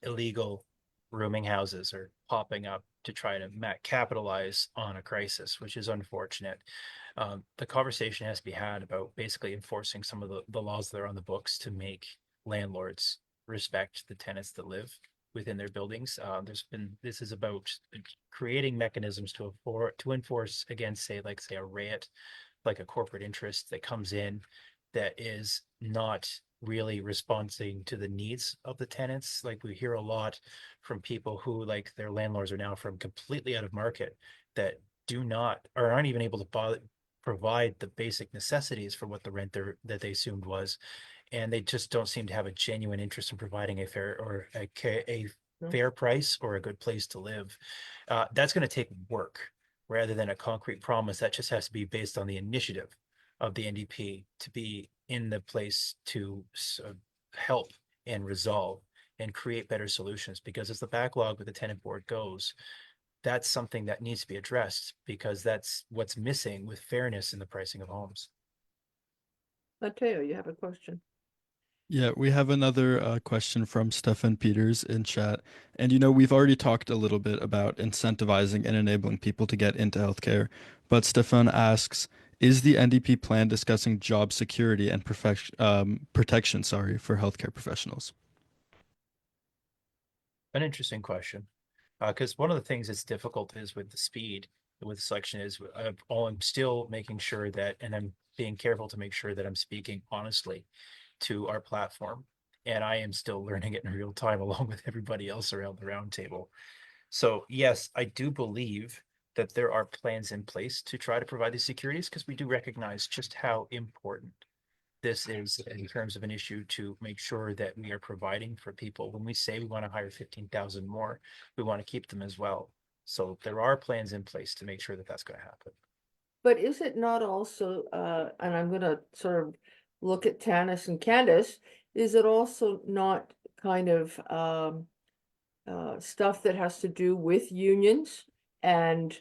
Speaker 2: illegal rooming houses are popping up to try to capitalize on a crisis, which is unfortunate. The conversation has to be had about basically enforcing some of the laws that are on the books to make landlords respect the tenants that live within their buildings. This is about creating mechanisms to enforce against, say a riot, like a corporate interest that comes in that is not really responding to the needs of the tenants. Like we hear a lot from people who, like, their landlords are now from completely out of market that do not or aren't even able to provide the basic necessities for what the rent that they assumed was, and they just don't seem to have a genuine interest in providing a fair or a fair price or a good place to live. That's going to take work rather than a concrete promise that just has to be based on the initiative of the NDP to be in the place to help and resolve and create better solutions. Because as the backlog with the tenant board goes, that's something that needs to be addressed because that's what's missing with fairness in the pricing of homes.
Speaker 1: Mateo, you have a question?
Speaker 5: Yeah, we have another question from Stefan Peters in chat. And we've already talked a little bit about incentivizing and enabling people to get into healthcare. But Stefan asks, is the NDP plan discussing job security and protection, for healthcare professionals?
Speaker 2: An interesting question. Because one of the things that's difficult is with the speed with selection is I'm still making sure that, and I'm being careful to make sure that I'm speaking honestly to our platform. And I am still learning it in real time along with everybody else around the round table. So yes, I do believe that there are plans in place to try to provide these securities because we do recognize just how important this is in terms of an issue to make sure that we are providing for people. When we say we want to hire 15,000 more, we want to keep them as well. So there are plans in place to make sure that that's going to happen.
Speaker 1: But is it not also, and I'm gonna sort of look at Tanis and Candace, is it also not kind of stuff that has to do with unions and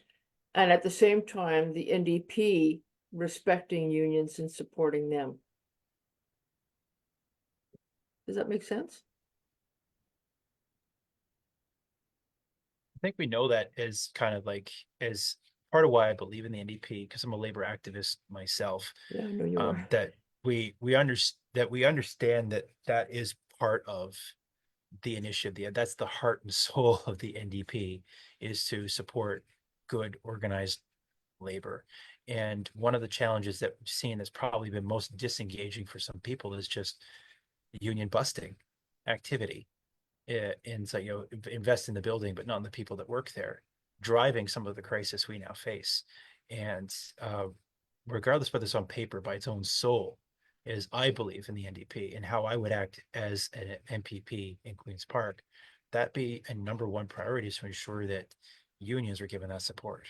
Speaker 1: at the same time, the NDP respecting unions and supporting them? Does that make sense?
Speaker 2: I think we know that as kind of like as part of why I believe in the NDP, because I'm a labor activist myself.
Speaker 1: Yeah, I know you are.
Speaker 2: That we understand that that is part of the initiative. That's the heart and soul of the NDP, is to support good organized labor. And one of the challenges that we've seen that's probably been most disengaging for some people is just union busting activity. And so, invest in the building, but not in the people that work there, driving some of the crisis we now face. And regardless whether it's on paper by its own soul, is I believe in the NDP and how I would act as an MPP in Queen's Park, that be a number one priority is to ensure that unions are given that support.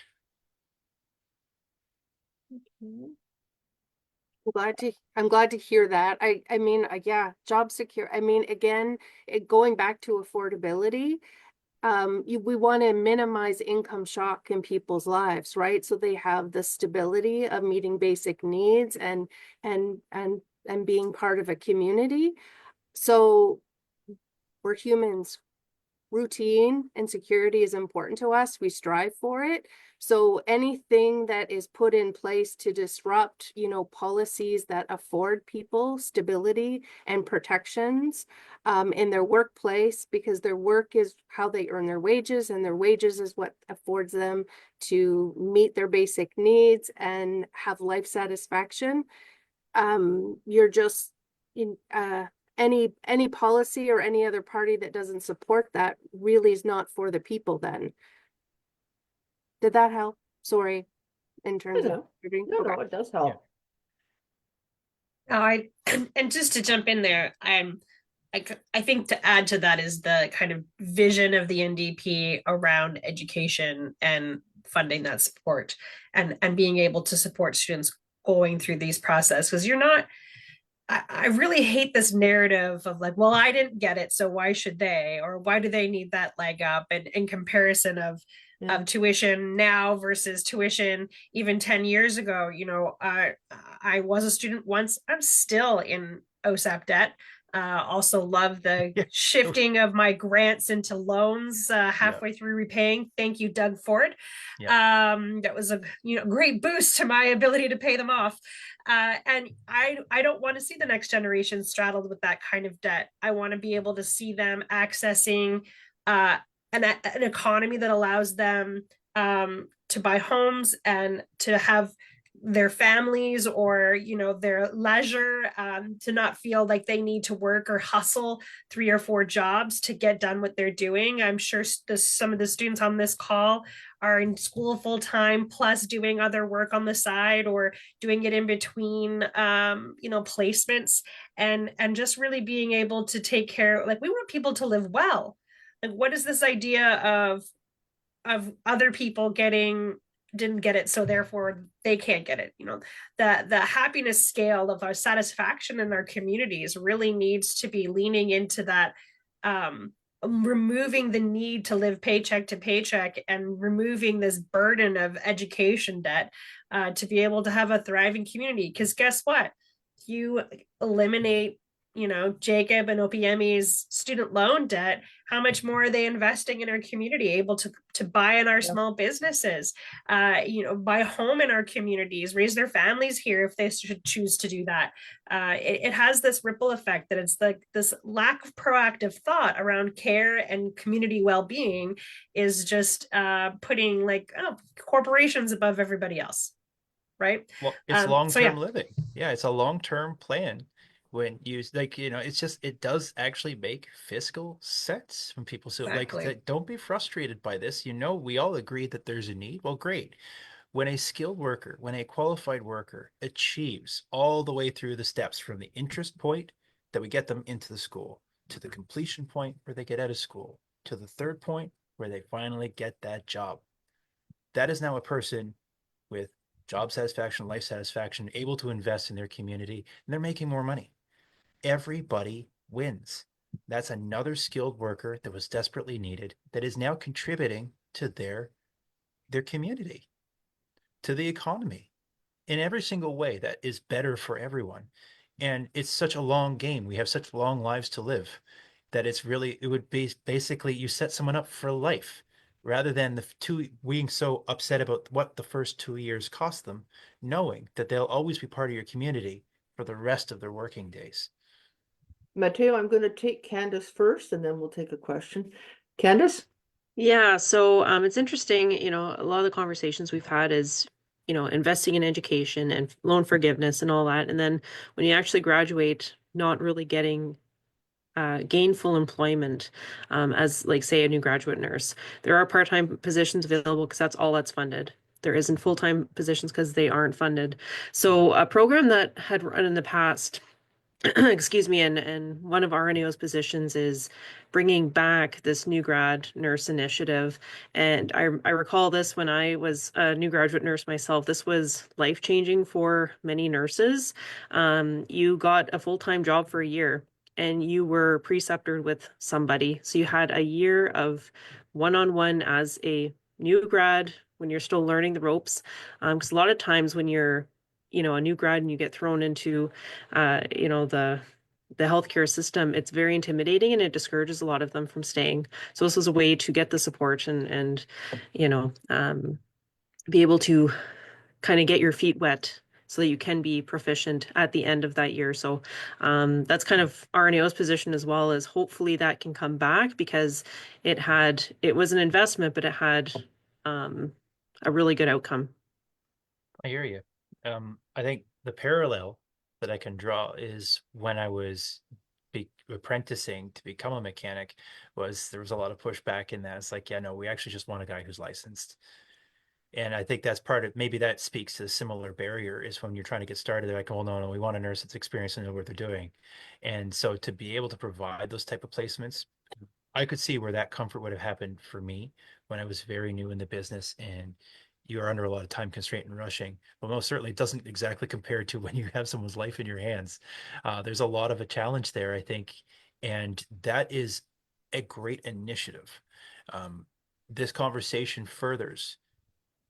Speaker 6: I'm glad to hear that. I mean, yeah, job secure. I mean, again, going back to affordability, we want to minimize income shock in people's lives, right? So they have the stability of meeting basic needs and being part of a community. So we're humans. Routine and security is important to us. We strive for it. So anything that is put in place to disrupt, policies that afford people stability and protections in their workplace, because their work is how they earn their wages, and their wages is what affords them to meet their basic needs and have life satisfaction. You're just in any policy or any other party that doesn't support that really is not for the people then. Did that help? Sorry, in terms of.
Speaker 1: No,
Speaker 6: Okay.
Speaker 1: it does help.
Speaker 3: I and just to jump in there, I think to add to that is the kind of vision of the NDP around education and funding that support and being able to support students going through these processes, because you're not. I really hate this narrative of like, well, I didn't get it, so why should they? Or why do they need that leg up? And in comparison of tuition now versus tuition even 10 years ago, I was a student once. I'm still in OSAP debt. Also love the shifting of my grants into loans halfway through repaying. Thank you, Doug Ford. That was a great boost to my ability to pay them off. And I don't want to see the next generation straddled with that kind of debt. I want to be able to see them accessing an economy that allows them to buy homes and to have their families or their leisure, to not feel like they need to work or hustle 3 or 4 jobs to get done what they're doing. I'm sure some of the students on this call are in school full time plus doing other work on the side or doing it in between placements, and just really being able to take care. Like, we want people to live well. Like, what is this idea of other people didn't get it, so therefore they can't get it? The happiness scale of our satisfaction in our communities really needs to be leaning into that, removing the need to live paycheck to paycheck and removing this burden of education debt, to be able to have a thriving community. Because guess what? You eliminate Jacob and OPME's student loan debt, how much more are they investing in our community, able to buy in our small businesses, buy a home in our communities, raise their families here if they should choose to do that. It has this ripple effect that it's like this lack of proactive thought around care and community well-being is just putting corporations above everybody else. Right.
Speaker 2: Well, it's
Speaker 3: So
Speaker 2: long-term
Speaker 3: yeah,
Speaker 2: living. Yeah, it's a long-term plan. When you like, it's just, it does actually make fiscal sense when people say
Speaker 3: exactly.
Speaker 2: don't be frustrated by this. We all agree that there's a need. Well, great. When a skilled worker, when a qualified worker achieves all the way through the steps from the interest point that we get them into the school to the completion point where they get out of school to the third point where they finally get that job, that is now a person with job satisfaction, life satisfaction, able to invest in their community, and they're making more money. Everybody wins. That's another skilled worker that was desperately needed that is now contributing to their community, to the economy in every single way that is better for everyone. And it's such a long game. We have such long lives to live that it would be basically you set someone up for life rather than the two being so upset about what the first 2 years cost them, knowing that they'll always be part of your community for the rest of their working days.
Speaker 1: Mateo, I'm going to take Candace first, and then we'll take a question. Candace?
Speaker 4: Yeah, so it's interesting, a lot of the conversations we've had is, investing in education and loan forgiveness and all that. And then when you actually graduate, not really getting gainful employment as, like, say, a new graduate nurse. There are part-time positions available because that's all that's funded. There isn't full-time positions because they aren't funded. So a program that had run in the past, excuse me, and one of RNAO's positions is bringing back this new grad nurse initiative. And I recall this when I was a new graduate nurse myself. This was life-changing for many nurses. You got a full-time job for a year and you were preceptored with somebody. So you had a year of one-on-one as a new grad when you're still learning the ropes. Because a lot of times when you're, a new grad and you get thrown into the healthcare system, it's very intimidating and it discourages a lot of them from staying. So this was a way to get the support and be able to kind of get your feet wet so that you can be proficient at the end of that year. So that's kind of RNAO's position as well, as hopefully that can come back because it was an investment, but it had a really good outcome.
Speaker 2: I hear you. I think the parallel that I can draw is when I was apprenticing to become a mechanic there was a lot of pushback in that. It's like, yeah, no, we actually just want a guy who's licensed. And I think that's part of, maybe that speaks to a similar barrier is when you're trying to get started, they're like, oh, no, we want a nurse that's experienced and know what they're doing. And so to be able to provide those type of placements, I could see where that comfort would have happened for me when I was very new in the business and you are under a lot of time constraint and rushing. But most certainly it doesn't exactly compare to when you have someone's life in your hands. There's a lot of a challenge there, I think. And that is a great initiative. This conversation furthers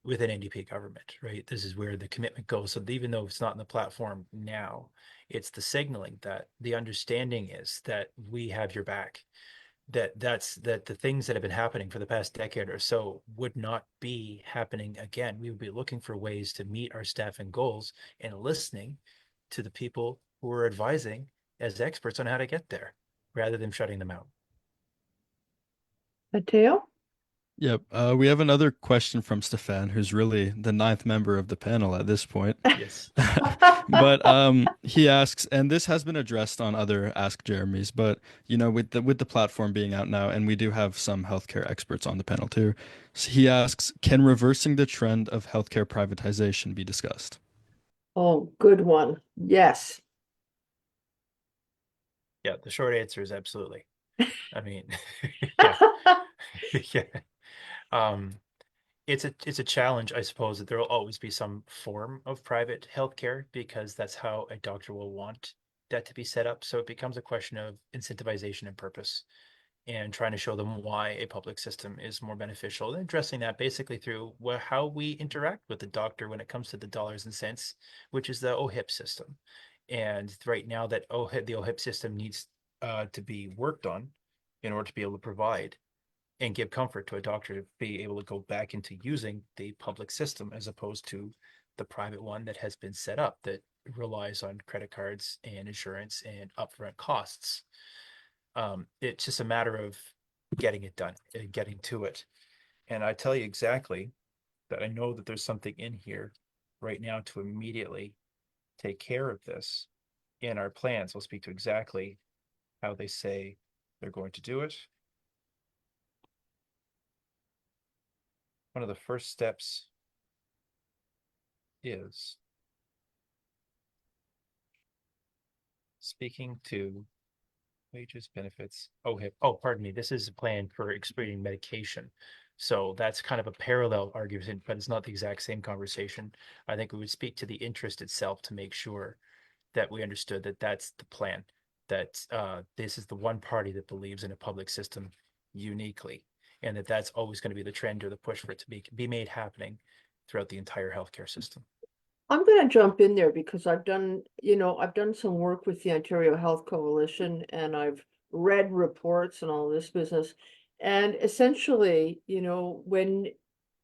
Speaker 2: with an NDP government, right? This is where the commitment goes. So even though it's not in the platform now, it's the signaling that the understanding is that we have your back, that the things that have been happening for the past decade or so would not be happening again. We would be looking for ways to meet our staffing goals and listening to the people who are advising as experts on how to get there rather than shutting them out.
Speaker 1: Mateo?
Speaker 5: Yep. We have another question from Stefan, who's really the ninth member of the panel at this point.
Speaker 2: Yes.
Speaker 5: But he asks, and this has been addressed on other Ask Jeremy's, but with the platform being out now, and we do have some healthcare experts on the panel too. So he asks, can reversing the trend of healthcare privatization be discussed?
Speaker 1: Oh, good one. Yes.
Speaker 2: Yeah, the short answer is absolutely. I mean, yeah. Yeah. It's a challenge, I suppose, that there will always be some form of private healthcare because that's how a doctor will want that to be set up. So it becomes a question of incentivization and purpose and trying to show them why a public system is more beneficial and addressing that basically through how we interact with the doctor when it comes to the dollars and cents, which is the OHIP system. And right now that the OHIP system needs to be worked on in order to be able to provide and give comfort to a doctor to be able to go back into using the public system as opposed to the private one that has been set up that relies on credit cards and insurance and upfront costs. It's just a matter of getting it done and getting to it. And I tell you exactly that I know that there's something in here right now to immediately take care of this in our plans. We'll speak to exactly how they say they're going to do it. One of the first steps is speaking to wages, benefits, OHIP. Oh, pardon me. This is a plan for expediting medication. So that's kind of a parallel argument, but it's not the exact same conversation. I think we would speak to the interest itself to make sure that we understood that that's the plan, that this is the one party that believes in a public system uniquely, and that that's always going to be the trend or the push for it to be made happening throughout the entire healthcare system.
Speaker 1: I'm going to jump in there because I've done some work with the Ontario Health Coalition, and I've read reports and all this business. And essentially, when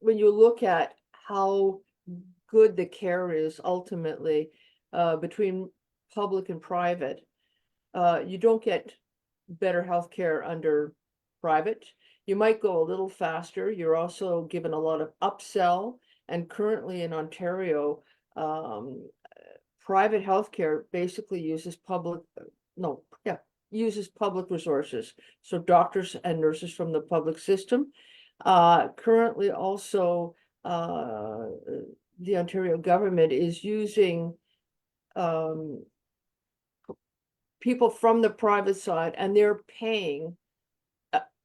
Speaker 1: you look at how good the care is ultimately between public and private, you don't get better healthcare under private. You might go a little faster. You're also given a lot of upsell. And currently in Ontario, private healthcare basically uses public resources. So doctors and nurses from the public system. Currently also, the Ontario government is using people from the private side, and they're paying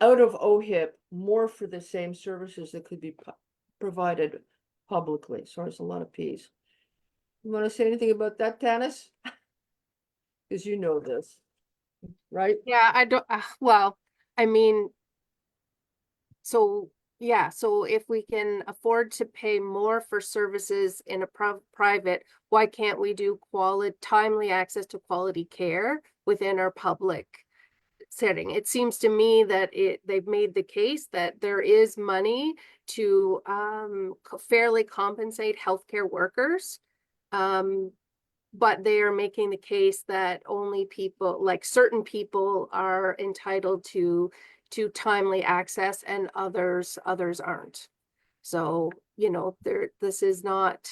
Speaker 1: out of OHIP more for the same services that could be provided publicly. So there's a lot of P's. You want to say anything about that, Tanis? Because you know this, right?
Speaker 6: Yeah, I don't, well, I mean, so yeah, so if we can afford to pay more for services in a private, why can't we do timely access to quality care within our public setting? It seems to me that they've made the case that there is money to fairly compensate healthcare workers. But they are making the case that only people, like certain people, are entitled to timely access and others aren't. So, this is not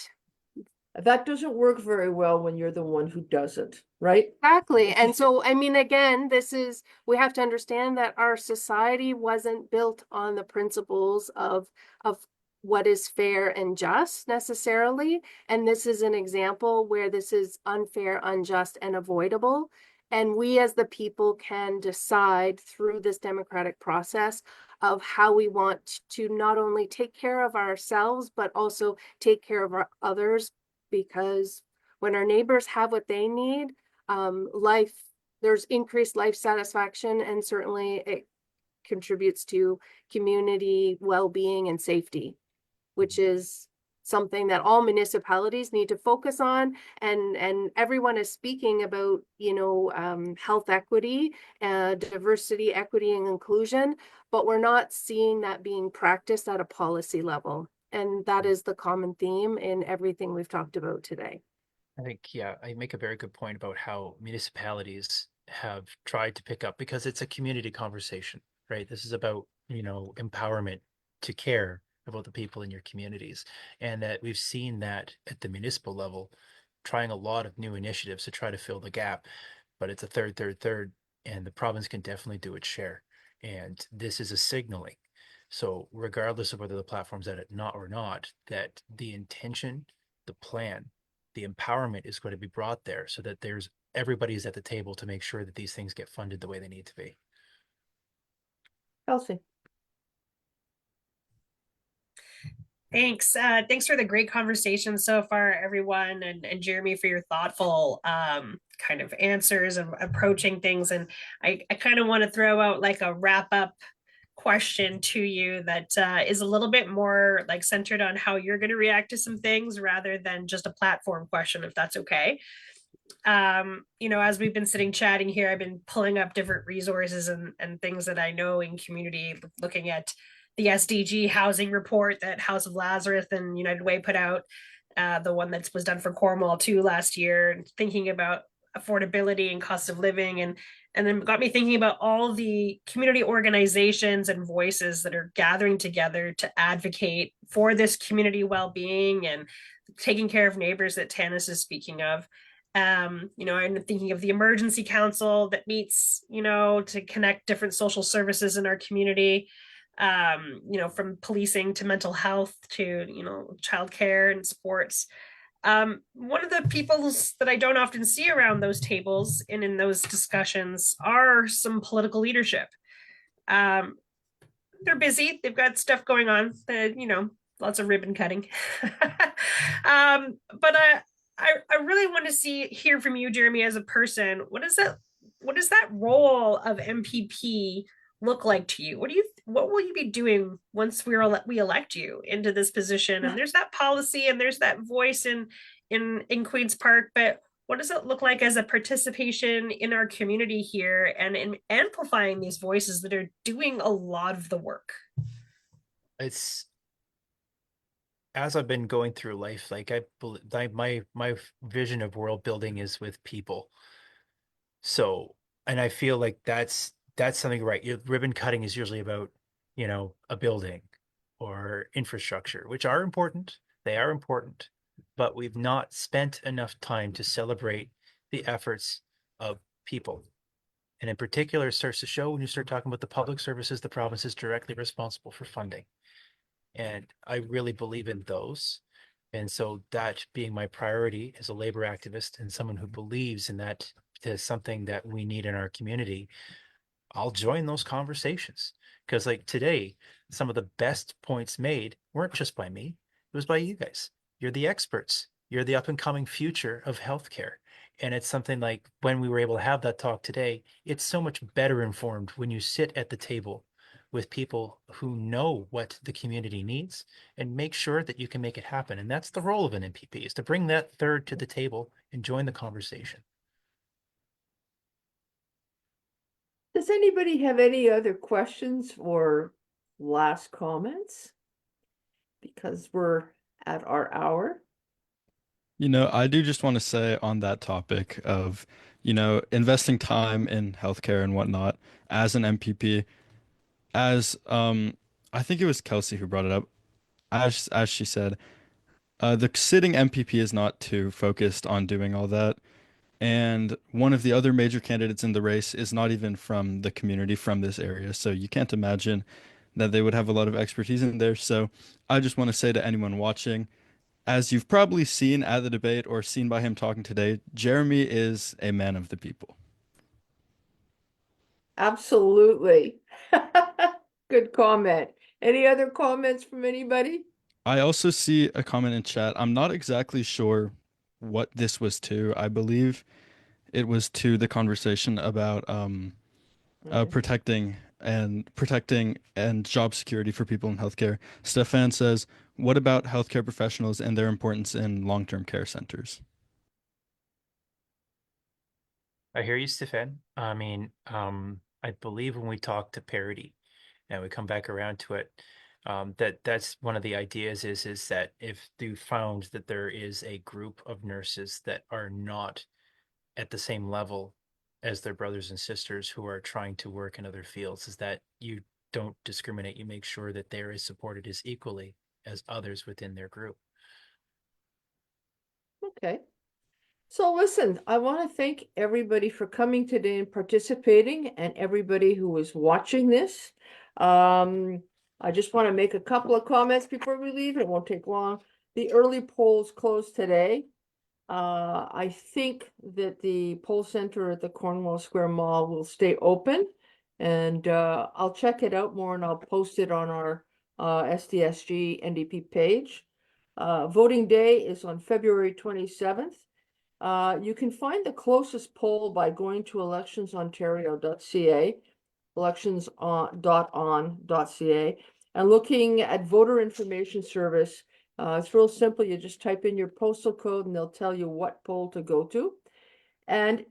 Speaker 1: That doesn't work very well when you're the one who doesn't, right?
Speaker 6: exactly. And so, I mean, again, we have to understand that our society wasn't built on the principles of what is fair and just necessarily. And this is an example where this is unfair, unjust, and avoidable. And we as the people can decide through this democratic process of how we want to not only take care of ourselves, but also take care of our others. Because when our neighbors have what they need, there's increased life satisfaction, and certainly it contributes to community well-being and safety, which is something that all municipalities need to focus on. And everyone is speaking about, health equity, diversity, equity, and inclusion, but we're not seeing that being practiced at a policy level. And that is the common theme in everything we've talked about today.
Speaker 2: I think, yeah, I make a very good point about how municipalities have tried to pick up, because it's a community conversation, right? This is about, empowerment to care about the people in your communities. And that we've seen that at the municipal level, trying a lot of new initiatives to try to fill the gap. But it's a third, and the province can definitely do its share. And this is a signaling. So regardless of whether the platform's at it not or not, that the intention, the plan, the empowerment is going to be brought there so that everybody's at the table to make sure that these things get funded the way they need to be.
Speaker 1: Elsie.
Speaker 3: Thanks. Thanks for the great conversation so far, everyone, and Jeremy for your thoughtful kind of answers and approaching things. And I kind of want to throw out like a wrap up question to you that is a little bit more like centered on how you're going to react to some things rather than just a platform question, if that's okay. As we've been sitting chatting here, I've been pulling up different resources and things that I know in community, looking at the SDG housing report that House of Lazarus and United Way put out, the one that was done for Cornwall too last year, and thinking about affordability and cost of living, and then got me thinking about all the community organizations and voices that are gathering together to advocate for this community well-being and taking care of neighbors that Tanis is speaking of. I'm thinking of the emergency council that meets, to connect different social services in our community, from policing to mental health to, childcare and sports. One of the people that I don't often see around those tables and in those discussions are some political leadership. Um, they're busy. They've got stuff going on. Lots of ribbon cutting. But I really want to hear from you, Jeremy, as a person. What does that role of MPP look like to you? What will you be doing once we elect you into this position? And there's that policy and there's that voice in Queens Park, but what does it look like as a participation in our community here and in amplifying these voices that are doing a lot of the work?
Speaker 2: It's as I've been going through life, like my vision of world building is with people. So, and I feel like that's something, right. Ribbon cutting is usually about, a building or infrastructure, which are important. They are important, but we've not spent enough time to celebrate the efforts of people. And in particular, it starts to show when you start talking about the public services the province is directly responsible for funding. And I really believe in those. And so that being my priority as a labor activist and someone who believes in that is something that we need in our community, I'll join those conversations. Because like today, some of the best points made weren't just by me, it was by you guys. You're the experts. You're the up and coming future of healthcare. And it's something like when we were able to have that talk today, it's so much better informed when you sit at the table with people who know what the community needs and make sure that you can make it happen. And that's the role of an MPP, is to bring that third to the table and join the conversation.
Speaker 1: Does anybody have any other questions or last comments? Because we're at our hour.
Speaker 5: I do just want to say on that topic of, investing time in healthcare and whatnot as an MPP, as I think it was Kelsey who brought it up, as she said, the sitting MPP is not too focused on doing all that. And one of the other major candidates in the race is not even from the community from this area. So you can't imagine that they would have a lot of expertise in there. So I just want to say to anyone watching, as you've probably seen at the debate or seen by him talking today, Jeremy is a man of the people.
Speaker 1: Absolutely. Good comment. Any other comments from anybody?
Speaker 5: I also see a comment in chat. I'm not exactly sure what this was to. I believe it was to the conversation about protecting and job security for people in healthcare. Stefan says, "What about healthcare professionals and their importance in long-term care centers?"
Speaker 2: I hear you, Stefan. I mean, I believe when we talk to parity and we come back around to it, that's one of the ideas is that if you found that there is a group of nurses that are not at the same level as their brothers and sisters who are trying to work in other fields, is that you don't discriminate. You make sure that they're as supported as equally as others within their group.
Speaker 1: Okay. So listen, I want to thank everybody for coming today and participating, and everybody who is watching this. I just want to make a couple of comments before we leave. It won't take long. The early polls closed today. I think that the poll center at the Cornwall Square Mall will stay open, and I'll check it out more and I'll post it on our SDSG NDP page. Voting day is on February 27th. You can find the closest poll by going to electionsontario.ca, elections.on.ca, and looking at voter information service. It's real simple. You just type in your postal code and they'll tell you what poll to go to. And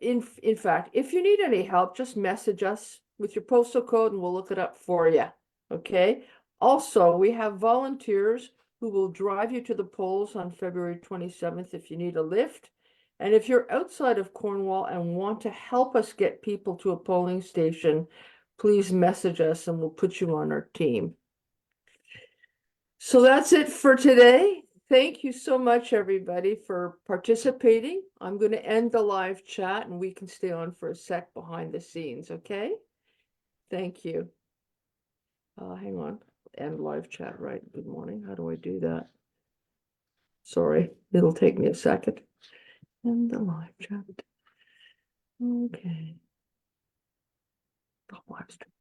Speaker 1: in fact, if you need any help, just message us with your postal code and we'll look it up for you. Okay. Also, we have volunteers who will drive you to the polls on February 27th if you need a lift. And if you're outside of Cornwall and want to help us get people to a polling station, please message us and we'll put you on our team. So that's it for today. Thank you so much, everybody, for participating. I'm going to end the live chat and we can stay on for a sec behind the scenes, okay? Thank you. Hang on. End live chat, right? Good morning. How do I do that? Sorry, it'll take me a second. End the live chat. Okay. The live stream.